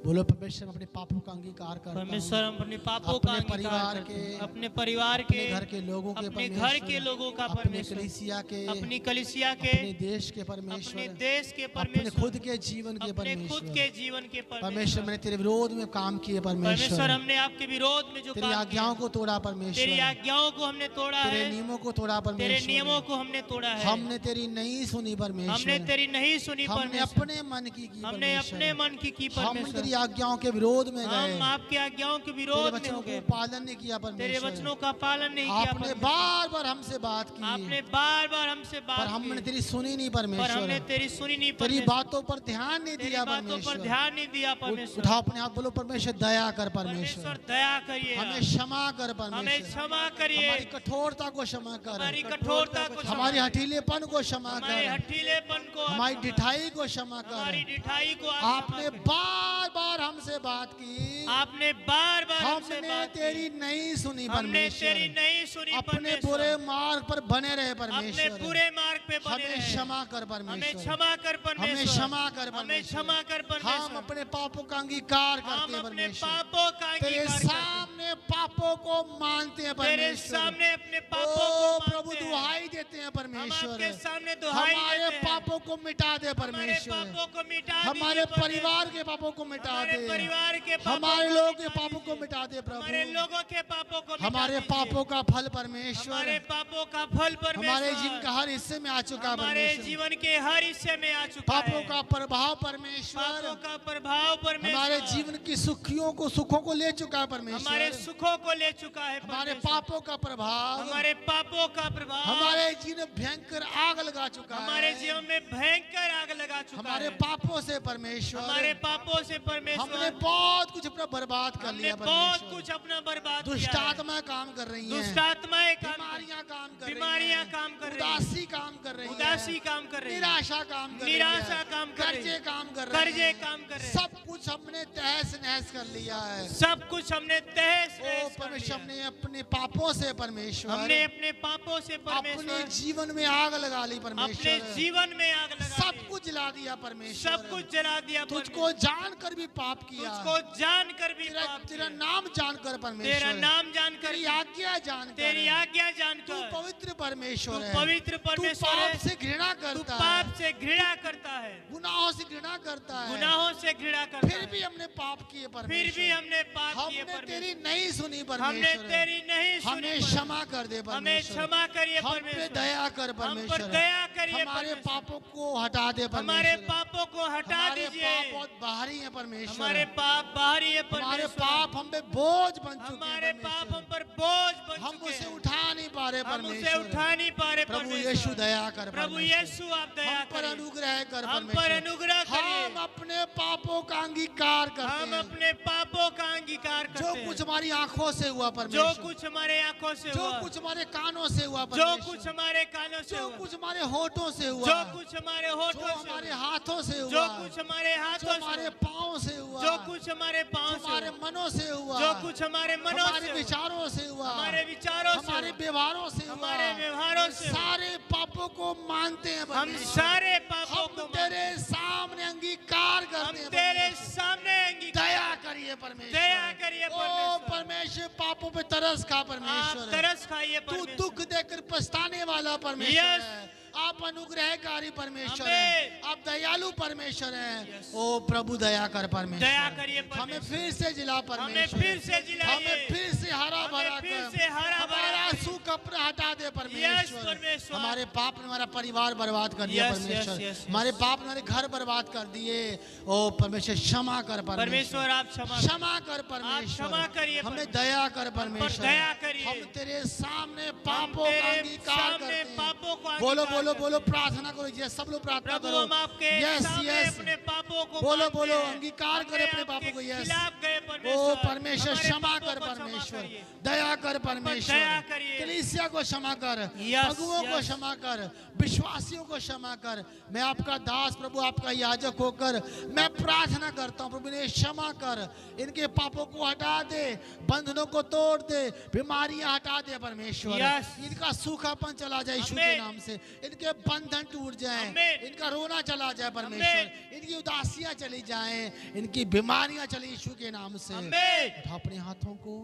बोलो, परमेश्वर अपने पापों का अंगीकार करता हूं। परमेश्वर अपने पापों का अपने परिवार के, अपने परिवार के, अपने घर के लोगों के, अपने घर के लोगों का अपने परमेश्वर, कलीसिया के, अपनी कलीसिया के, अपने देश के परमेश्वर, अपने देश के अपने परमेश्वर, खुद के जीवन के अपने खुद परमेश्वर। के जीवन के परमेश्वर, मैंने तेरे विरोध में काम किए परमेश्वर, परमेश्वर। हमने आपके विरोध में जो तेरी काम आज्ञाओं किया, को तोड़ा तेरी परमेश्वर, आज्ञाओं को हमने तोड़ा तेरे है, नियमों को तोड़ा तेरे परमेश्वर। नियमों को हमने तोड़ा है, हमने तेरी नहीं सुनी हमने परमेश्वर, तेरी नहीं सुनी हमने परमेश्वर, अपने मन की हमने अपने परमेश्वर। मन की हम परमेश्वर, तेरी आज्ञाओं के विरोध में गए, हम आपके आज्ञाओं के तेरे विरोध में वचनों हो को गए, पालन नहीं किया तेरे परमेश्वर। वचनों का पालन नहीं किया आपने परमेश्वर। बार बार हमसे बात की, आपने बार बार हमसे पर बात हमने की, तेरी सुनी नहीं पर परमेश्वर। हमने तेरी सुनी नहीं तेरी परमेश्वर, बातों पर ध्यान नहीं तेरी दिया बातों पर परमेश्वर। ध्यान नहीं दिया परमेश्वर। उठाओ अपने हाथ, बोलो, परमेश्वर दया कर परमेश्वर परमेश्वर, दया करिए, हमें क्षमा कर हमें परमेश्वर, क्षमा करिए, हमारी कठोरता को क्षमा कर, हमारी कठोरता को क्षमा हमारी करिए, हठीलेपन को क्षमा हमारे कर, हठीलेपन को, हमारी ढिठाई को क्षमा हमारी कर। ढिठाई को आप आपने क्षमा करिए। बार बार हमसे बात की, आपने बार बार हमसे हमने बात की, तेरी नहीं सुनी हमने परमेश्वर। तेरी नहीं सुनी अपने परमेश्वर, बुरे मार्ग पर बने रहे अपने परमेश्वर। बुरे मार्ग पे बने हमें रहे, क्षमा कर हमें परमेश्वर, क्षमा कर परमेश्वर, हमें क्षमा कर हमें परमेश्वर। क्षमा कर हम परमेश्वर, अपने पापों का अंगीकार हम करते हैं अपने परमेश्वर, पापों का तेरे अंगीकार करते हैं, सामने पापों को मानते हैं तेरे परमेश्वर। सामने अपने पापों ओ को प्रभु, मानते हैं, दुहाई देते हैं हम परमेश्वर, आपके सामने दुहाई हमारे देते हैं, पापों को मिटा दे हमारे परमेश्वर, पापों को मिटा हमारे दीजिए परमेश्वर, परिवार के पापों को मिटा हमारे दे, परिवार के पापों हमारे को लोगों मिटा के पापों को दीजिए, मिटा दे हमारे प्रभु। लोगों के पापों को मिटा हमारे दीजिए, पापों का फल परमेश्वर, हमारे पापों का फल परमेश्वर, हमारे जीवन का हर हिस्से में आ चुका है हमारे परमेश्वर। जीवन के हर हिस्से में आ चुका है, पापों का प्रभाव परमेश्वर पापों का प्रभाव परमेश्वर हमारे जीवन की सुखों को ले चुका है परमेश्वर। हमारे सुखों को ले चुका है हमारे परमेश्वर, पापों का प्रभाव हमारे पापों का प्रभाव हमारे जीवन में भयंकर आग लगा चुका हमारे है। जीवन में भयंकर आग लगा चुका हमारे है। पापों से परमेश्वर, हमारे पापों से हमने परमेश्वर, बहुत कुछ अपना बर्बाद कर हमने लिया बहुत परमेश्वर। कुछ अपना बर्बाद किया दुष्ट है। आत्मा काम कर रही हैं, दुष्ट आत्माएं काम बीमारियां काम कर रही हैं, बीमारियां काम कर रही हैं, उदासी काम कर रही हैं, उदासी काम कर रही है, निराशा काम कर रही है, निराशा काम कर रही है, कर्जे काम कर रहे कर्जे हैं, काम कर रहे हैं। सब कुछ हमने तहस नहस कर लिया है। सब कुछ हमने तहस ओ नहस कर परमेश्वर, लिया। हमने अपने पापों से परमेश्वर, हमने अपने पापों से अपने परमेश्वर, जीवन में आग लगा ली अपने परमेश्वर। जीवन में आग लगा सब दी। कुछ जला दिया परमेश्वर। सब कुछ जला दिया तुझको जानकर भी पाप किया, तुझको जानकर भी तेरा पाप तेरा किया। नाम जानकर तेरा परमेश्वर, नाम जानकर, तेरी आज्ञा जानकर, तेरी आज्ञा तू जानकर, पवित्र परमेश्वर तू है। पवित्र तू परमेश्वर पाप है। से घृणा तू करता है, पाप से घृणा करता है, गुनाहों से घृणा करता है। गुनाहों से घृणा करता फिर भी है। हमने पाप किए फिर परमेश्वर, भी हमने पाप किए हमने परमेश्वर। तेरी नहीं सुनी हमने परमेश्वर, तेरी नहीं सुनी हमें परमेश्वर। क्षमा कर दे हमें परमेश्वर, क्षमा करिए हम पे परमेश्वर। दया कर हम पर परमेश्वर, दया करिए हमारे परमेश्वर। पापों को हटा दे हमारे परमेश्वर। पापों को हटा हमारे दीजिए। पाप बहुत भारी है परमेश्वर, हमारे पाप बाहरी है हमारे परमेश्वर। पाप हम पे बोझ बन चुके हमारे हैं पाप हम परमेश्वर, पर बोझ बन हम चुके उसे हैं। उठा नहीं पा रहे हम उसे परमेश्वर। उठा नहीं पा रहे प्रभु परमेश्वर। यीशु दया कर प्रभु परमेश्वर, यीशु आप दया हम पर करिए। अनुग्रह कर हम पर परमेश्वर। अनुग्रह करिए। हम अपने पापों का अंगीकार करते हम हैं, अपने पापों का अंगीकार जो करते हैं। कुछ हमारी आंखों से हुआ जो परमेश्वर, कुछ हमारे आंखों से जो हुआ, कुछ हमारे कानों से हुआ जो परमेश्वर, कुछ हमारे कानों से जो हुआ, कुछ हमारे होठों से हुआ, जो कुछ हमारे जो होठों से हमारे हुआ, हाथों से जो हुआ, कुछ हमारे जो हाथों से हमारे हुआ, पाँव से हुआ, जो कुछ हमारे पाँव जो से हमारे हुआ, मनों से हुआ, जो कुछ हमारे मनों हमारे से हुआ, विचारों से हुआ, हमारे विचारों से हमारे हुआ, व्यवहारों से हुआ, हमारे व्यवहारों से हुआ, सारे पापों को मानते हैं हम परमेश्वर। सारे पापों हम को तेरे सामने अंगीकार हम करते हैं तेरे परमेश्वर। सामने अंगीकार, दया करिए परमेश्वर, दया करिए ओ परमेश्वर। परमेश्वर, पापों पे तरस खा आप परमेश्वर, तरस खाइए तू परमेश्वर। दुख देकर पछताने वाला परमेश्वर Yes. है। आप अनुग्रहकारी परमेश्वर Amen. हैं, आप दयालु परमेश्वर हैं। Yes. ओ प्रभु दया कर परमेश्वर, दया करिए हमें परमेश्वर। फिर से जिला हमें परमेश्वर, फिर से जिलाइए। हमें फिर से हरा हमें भरा फिर कर, से हरा भरा हमारा कर। सूख अपना हटा दे Yes, परमेश्वर। परमेश्वर। हमारे पाप ने हमारा परिवार बर्बाद कर दिया Yes, परमेश्वर, yes, yes, yes. हमारे पाप ने हमारे घर बर्बाद कर दिए। ओ परमेश्वर क्षमा कर परमेश्वर आप क्षमा करिए। क्षमा कर परमेश्वर, क्षमा करिए हमें परमेश्वर। दया कर परमेश्वर, दया करिए। हम तेरे सामने हम पापों का तेरे अंगीकार सामने करते हैं। पापों को बोलो अंगीकार बोलो करते बोलो, हैं। प्रार्थना करो, ये सब लोग प्रार्थना प्रभु करो। हम आपके यस सामने यस, अपने पापों को बोलो मानते बोलो, हैं। अंगीकार हमने करें अपने आपके पापों को। यस खिलाफ गए ओ परमेश्वर, परमेश्वर, हमारे क्षमा पापों कर को क्षमा परमेश्वर, करिए। दया कर परमेश्वर, दया करिए। कलीसिया को क्षमा कर, यस, अगुओं को यस। क्षमा कर, विश्वासियों को क्षमा कर। मैं आपका दास प्रभु, आपका याजक होकर मैं प्रार्थना करता हूँ प्रभु, ने क्षमा कर, इनके पापों को हटा दे, बंधनों को तोड़ दे, बीमारियां हटा दे परमेश्वर, यस। इनका सूखापन चला जाए यीशु के आमीन। नाम से, इनके बंधन टूट जाएं, आमीन। इनका रोना चला जाए परमेश्वर, इनकी उदासियां चली जाएं, इनकी बीमारियां चली यीशु के नाम से। आमीन। उठा अपने हाथों को।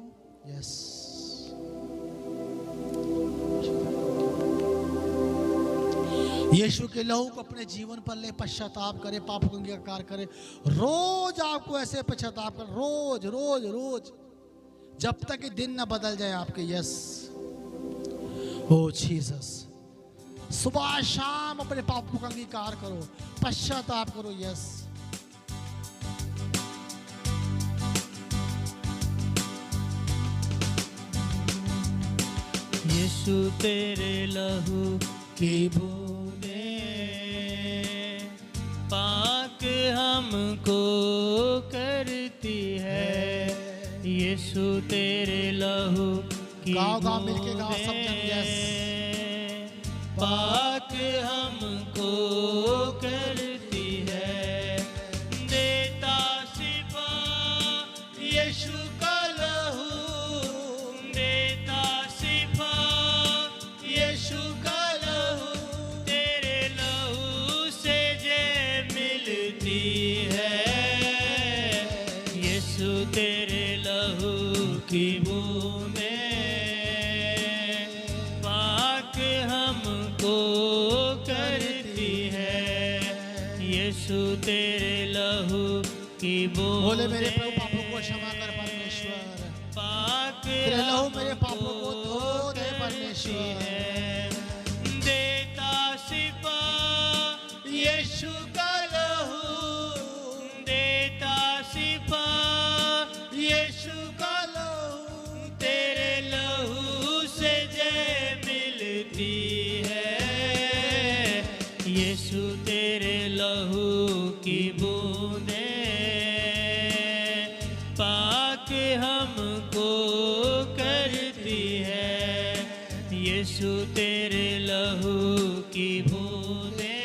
यस, यीशु के लहू को अपने जीवन पर ले, पश्चाताप करे, पापों को अंगीकार करे। रोज आपको ऐसे पश्चाताप कर, रोज रोज रोज, जब तक कि दिन न बदल जाए आपके। यस, ओ जीसस, सुबह शाम अपने पापों का अंगीकार करो, पश्चाताप करो। यस, यीशु तेरे लहू की बूंदे पाक हमको करती है। यीशु तेरे लहू की गाओ, गाओ, मिलके गाओ सब जन। यस, पाक हमको करती है। देता शिफा यीशु का लहू, देता शिफा यीशु का लहू, तेरे लहू से जय मिलती है। यीशु तेरे लहू की बूंदें पाक हमको करती है। यीशु तेरे लहू की बोले मेरे बूंदें प्रभु, पापों को क्षमा कर परमेश्वर, पाक तेरे लहू मेरे पापों को धो दे परमेश्वर। देता शिफा यीशु का लहू, देता शिफा यीशु का लहू, तेरे लहू से जय मिलती है। तेरे लहू की बूंदे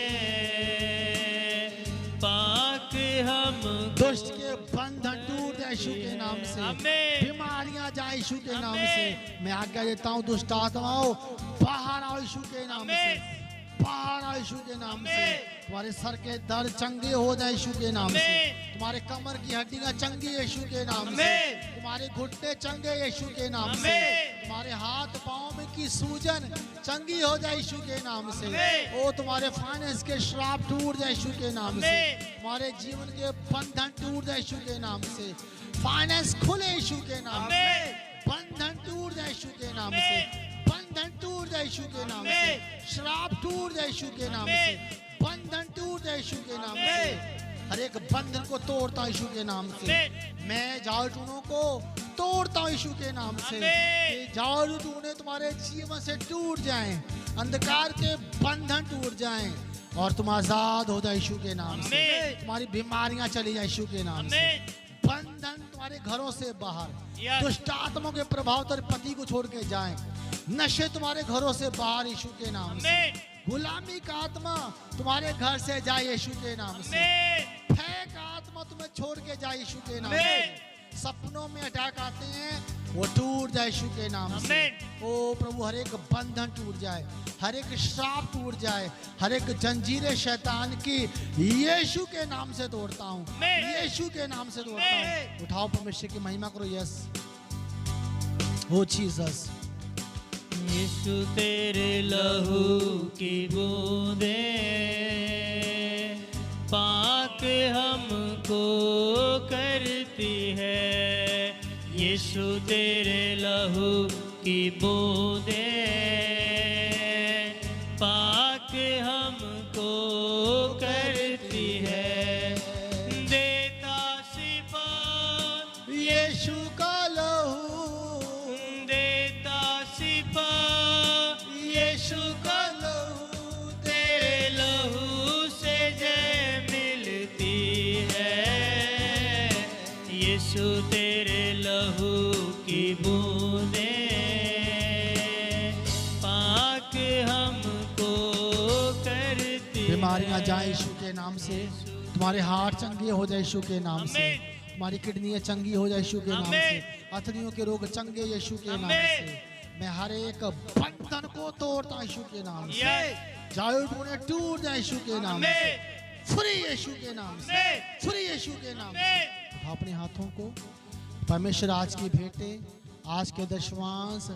पाक हमको दुष्ट के बंधन टूट जाए यीशु के नाम से, आमीन। बीमारियां जाए यीशु के नाम आमीन। से। मैं आज्ञा देता हूँ दुष्ट आत्माओं बाहर आओ यीशु के नाम से, आमीन। बाहर आओ यीशु के नाम से। आमीन। तुम्हारे सर के दर्द चंगे हो जाए यीशु के नाम से, आमीन। तुम्हारे कमर की हड्डियां चंगी यीशु के नाम से, आमीन। तुम्हारे घुटने चंगे यीशु के नाम से, आमीन। तुम्हारे हाथ पाँव में की सूजन चंगी हो जाए यीशु के नाम से। आमीन। ओ तुम्हारे फाइनेंस के श्राप टूट जाए यीशु के नाम से, आमीन। तुम्हारे जीवन के बंधन टूट जाए यीशु के नाम से, फाइनेंस खुले यीशु के नाम से, आमीन। बंधन टूट जाए यीशु के नाम से, आमीन। बंधन टूट जाए यीशु के नाम से, आमीन। श्राप टूट जाए यीशु के नाम से, आमीन। बंधन टूट जाए यीशु के नाम से। आमीन। हर एक बंधन को तोड़ता हूं यीशु के नाम से। आमीन। मैं जाल टूनों को तोड़ता हूं यीशु के नाम से। आमीन। ये जाल टूने तुम्हारे जीवन से टूट जाएं, अंधकार के बंधन टूट जाएं और तुम आजाद हो जाए यीशु के नाम से। आमीन। तुम्हारी बीमारियां चली जाए यीशु के नाम से। आमीन। बंधन तुम्हारे घरों से बाहर, यस। दुष्ट आत्माओं के प्रभाव तेरे पति को छोड़ के जाएं, नशे तुम्हारे घरों से बाहर यीशु के नाम से। आमीन। गुलामी का आत्मा तुम्हारे घर से जाए यीशु के नाम से। आमीन। भय का आत्मा तुम्हें छोड़ के जाए यीशु के नाम से। आमीन। सपनों में अटैक आते हैं वो टूट जाए यीशु के नाम से। आमीन। ओ प्रभु हर एक बंधन टूट जाए, हर एक श्राप टूट जाए, हर एक जंजीरें शैतान की यीशु के नाम से तोड़ता हूँ, आमीन। यीशु के नाम से तोड़ता हूँ। आमीन। उठाओ परमेश्वर की महिमा करो। यस ओ जीसस। यीशु तेरे लहू की बूंदे पाक हमको करती है। यीशु तेरे लहू की बूंदे पाक हमको करती है। देता शिफा यीशु का लहू, देता शिफा यीशु का लहू, तेरे लहू से जय मिलती है। यीशु तेरे लहू की बूंदे पाक हमको करती बीमारियां जाए यीशु के नाम से। तुम्हारे हार्ट चंगे हो जाए यीशु के नाम से। आमीन। तुम्हारी किडनियां चंगी हो जाए यीशु के नाम से। आमीन। अथनियों के रोग चंगे यीशु के नाम आमीन। से। मैं हर एक बंधन को तोड़ता हूं यीशु के नाम से। यस। जाए टूने टूट जाए यीशु के नाम से। आमीन। फ्री यीशु के नाम से, आमीन। फ्री यीशु के नाम से। आमीन। उठाओ अपने हाथों को। परमेश्वर आज की भेंटे, आज के दशवांश,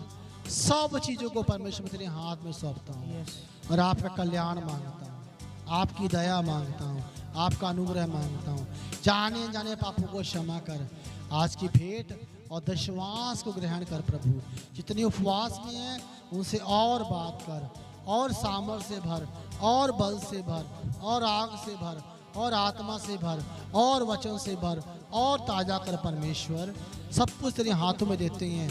सब चीजों को परमेश्वर तेरे हाथ में सौंपता हूँ और आपका कल्याण मांगता हूँ, आपकी दया मांगता हूँ, आपका अनुग्रह मांगता हूँ। जाने जाने पापों को क्षमा कर। आज की भेंट और दशवांश को ग्रहण कर प्रभु। जितनी उपवास में है उनसे और बात कर, और सामर्थ से भर, और बल से भर, और आग से भर, और आत्मा से भर, और वचन से भर, और ताजा कर परमेश्वर। सब कुछ तेरे हाथों में देते हैं,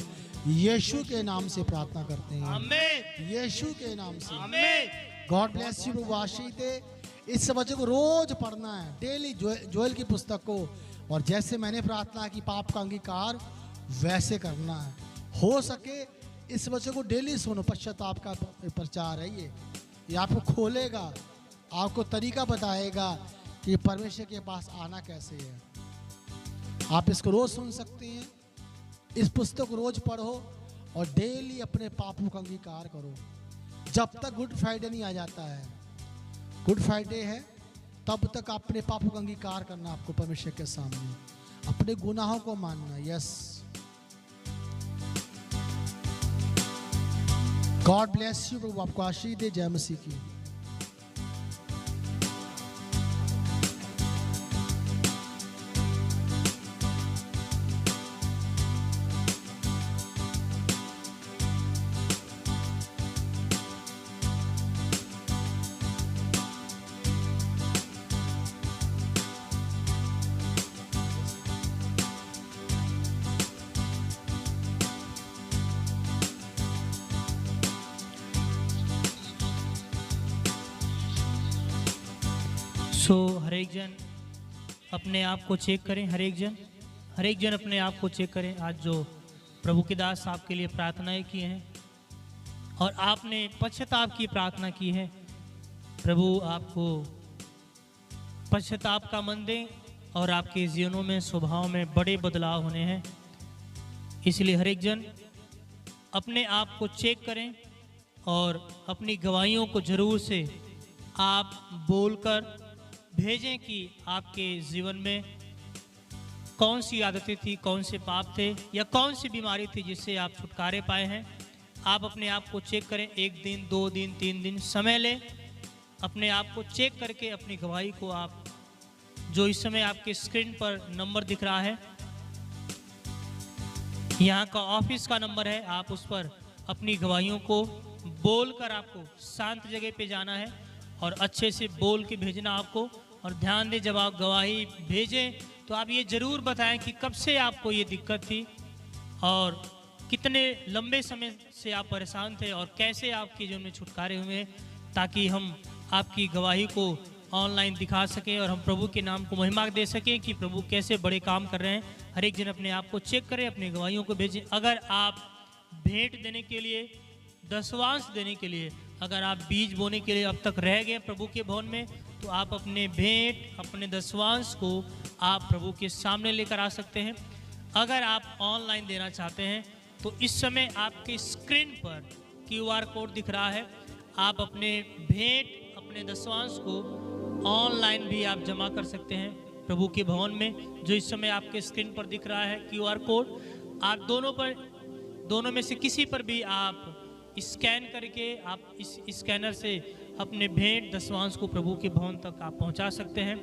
यीशु के नाम से प्रार्थना करते हैं, आमीन। यीशु के नाम से। आमीन। God bless you. प्रभु आशीष दे। इस वचन को रोज पढ़ना है, डेली जोएल की पुस्तक को। और जैसे मैंने प्रार्थना की पाप का अंगीकार वैसे करना है। हो सके इस वचन को डेली सुनो। पश्चाताप का प्रचार है ये आपको खोलेगा, आपको तरीका बताएगा कि परमेश्वर के पास आना कैसे है। आप इसको रोज सुन सकते हैं। इस पुस्तक को रोज पढ़ो और डेली अपने पापों का अंगीकार करो जब तक गुड फ्राइडे नहीं आ जाता है। गुड फ्राइडे है तब तक अपने पापों का अंगीकार करना, आपको परमेश्वर के सामने अपने गुनाहों को मानना। Yes, God bless you. प्रभु आपको आशीष दे। जय मसीह की। सो हर एक जन अपने आप को चेक करें। हर एक जन अपने आप को चेक करें। आज जो प्रभु के दास आपके लिए प्रार्थनाएं किए हैं और आपने पश्चाताप की प्रार्थना की है, प्रभु आपको पश्चाताप का मन दें और आपके जीवनों में, स्वभाव में बड़े बदलाव होने हैं। इसलिए हर एक जन अपने आप को चेक करें और अपनी गवाहियों को जरूर से आप बोलकर भेजें कि आपके जीवन में कौन सी आदतें थी, कौन से पाप थे या कौन सी बीमारी थी जिससे आप छुटकारे पाए हैं। आप अपने आप को चेक करें, 1 दिन, 2 दिन, 3 दिन समय लें, अपने आप को चेक करके अपनी गवाही को आप, जो इस समय आपके स्क्रीन पर नंबर दिख रहा है, यहाँ का ऑफिस का नंबर है, आप उस पर अपनी गवाहियों को बोलकर आपको शांत जगह पे जाना है और अच्छे से बोल के भेजना आपको। और ध्यान दें, जब आप गवाही भेजें तो आप ये ज़रूर बताएं कि कब से आपको ये दिक्कत थी और कितने लंबे समय से आप परेशान थे और कैसे आपके जीवन में छुटकारे हुए, ताकि हम आपकी गवाही को ऑनलाइन दिखा सकें और हम प्रभु के नाम को महिमा दे सकें कि प्रभु कैसे बड़े काम कर रहे हैं। हर एक जन अपने आप को चेक करें, अपनी गवाहियों को भेजें। अगर आप भेंट देने के लिए, दशवांश देने के लिए, अगर आप बीज बोने के लिए अब तक रह गए प्रभु के भवन में, तो आप अपने भेंट, अपने दशवांश को आप प्रभु के सामने लेकर आ सकते हैं। अगर आप ऑनलाइन देना चाहते हैं तो इस समय आपके स्क्रीन पर QR कोड दिख रहा है, आप अपने भेंट, अपने दशवांश को ऑनलाइन भी आप जमा कर सकते हैं प्रभु के भवन में, जो इस समय आपके स्क्रीन पर दिख रहा है QR कोड। आप दोनों में से किसी पर भी आप स्कैन करके आप इस स्कैनर से अपने भेंट, दशवांश को प्रभु के भवन तक आप पहुंचा सकते हैं।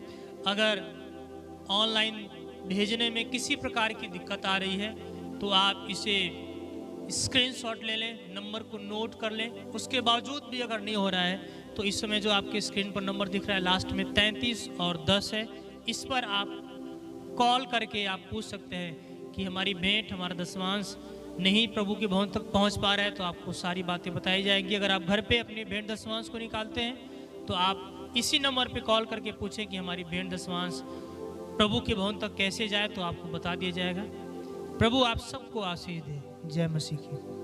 अगर ऑनलाइन भेजने में किसी प्रकार की दिक्कत आ रही है तो आप इसे स्क्रीनशॉट ले लें, नंबर को नोट कर लें। उसके बावजूद भी अगर नहीं हो रहा है तो इस समय जो आपके स्क्रीन पर नंबर दिख रहा है, लास्ट में 33 और 10 है, इस पर आप कॉल करके आप पूछ सकते हैं कि हमारी भेंट, हमारा दशवांश नहीं प्रभु के भवन तक पहुंच पा रहा है, तो आपको सारी बातें बताई जाएंगी। अगर आप घर पे अपनी भेंट दशवांश को निकालते हैं तो आप इसी नंबर पे कॉल करके पूछें कि हमारी भेंट दशवांश प्रभु के भवन तक कैसे जाए, तो आपको बता दिया जाएगा। प्रभु आप सबको आशीष दे। जय मसीह की।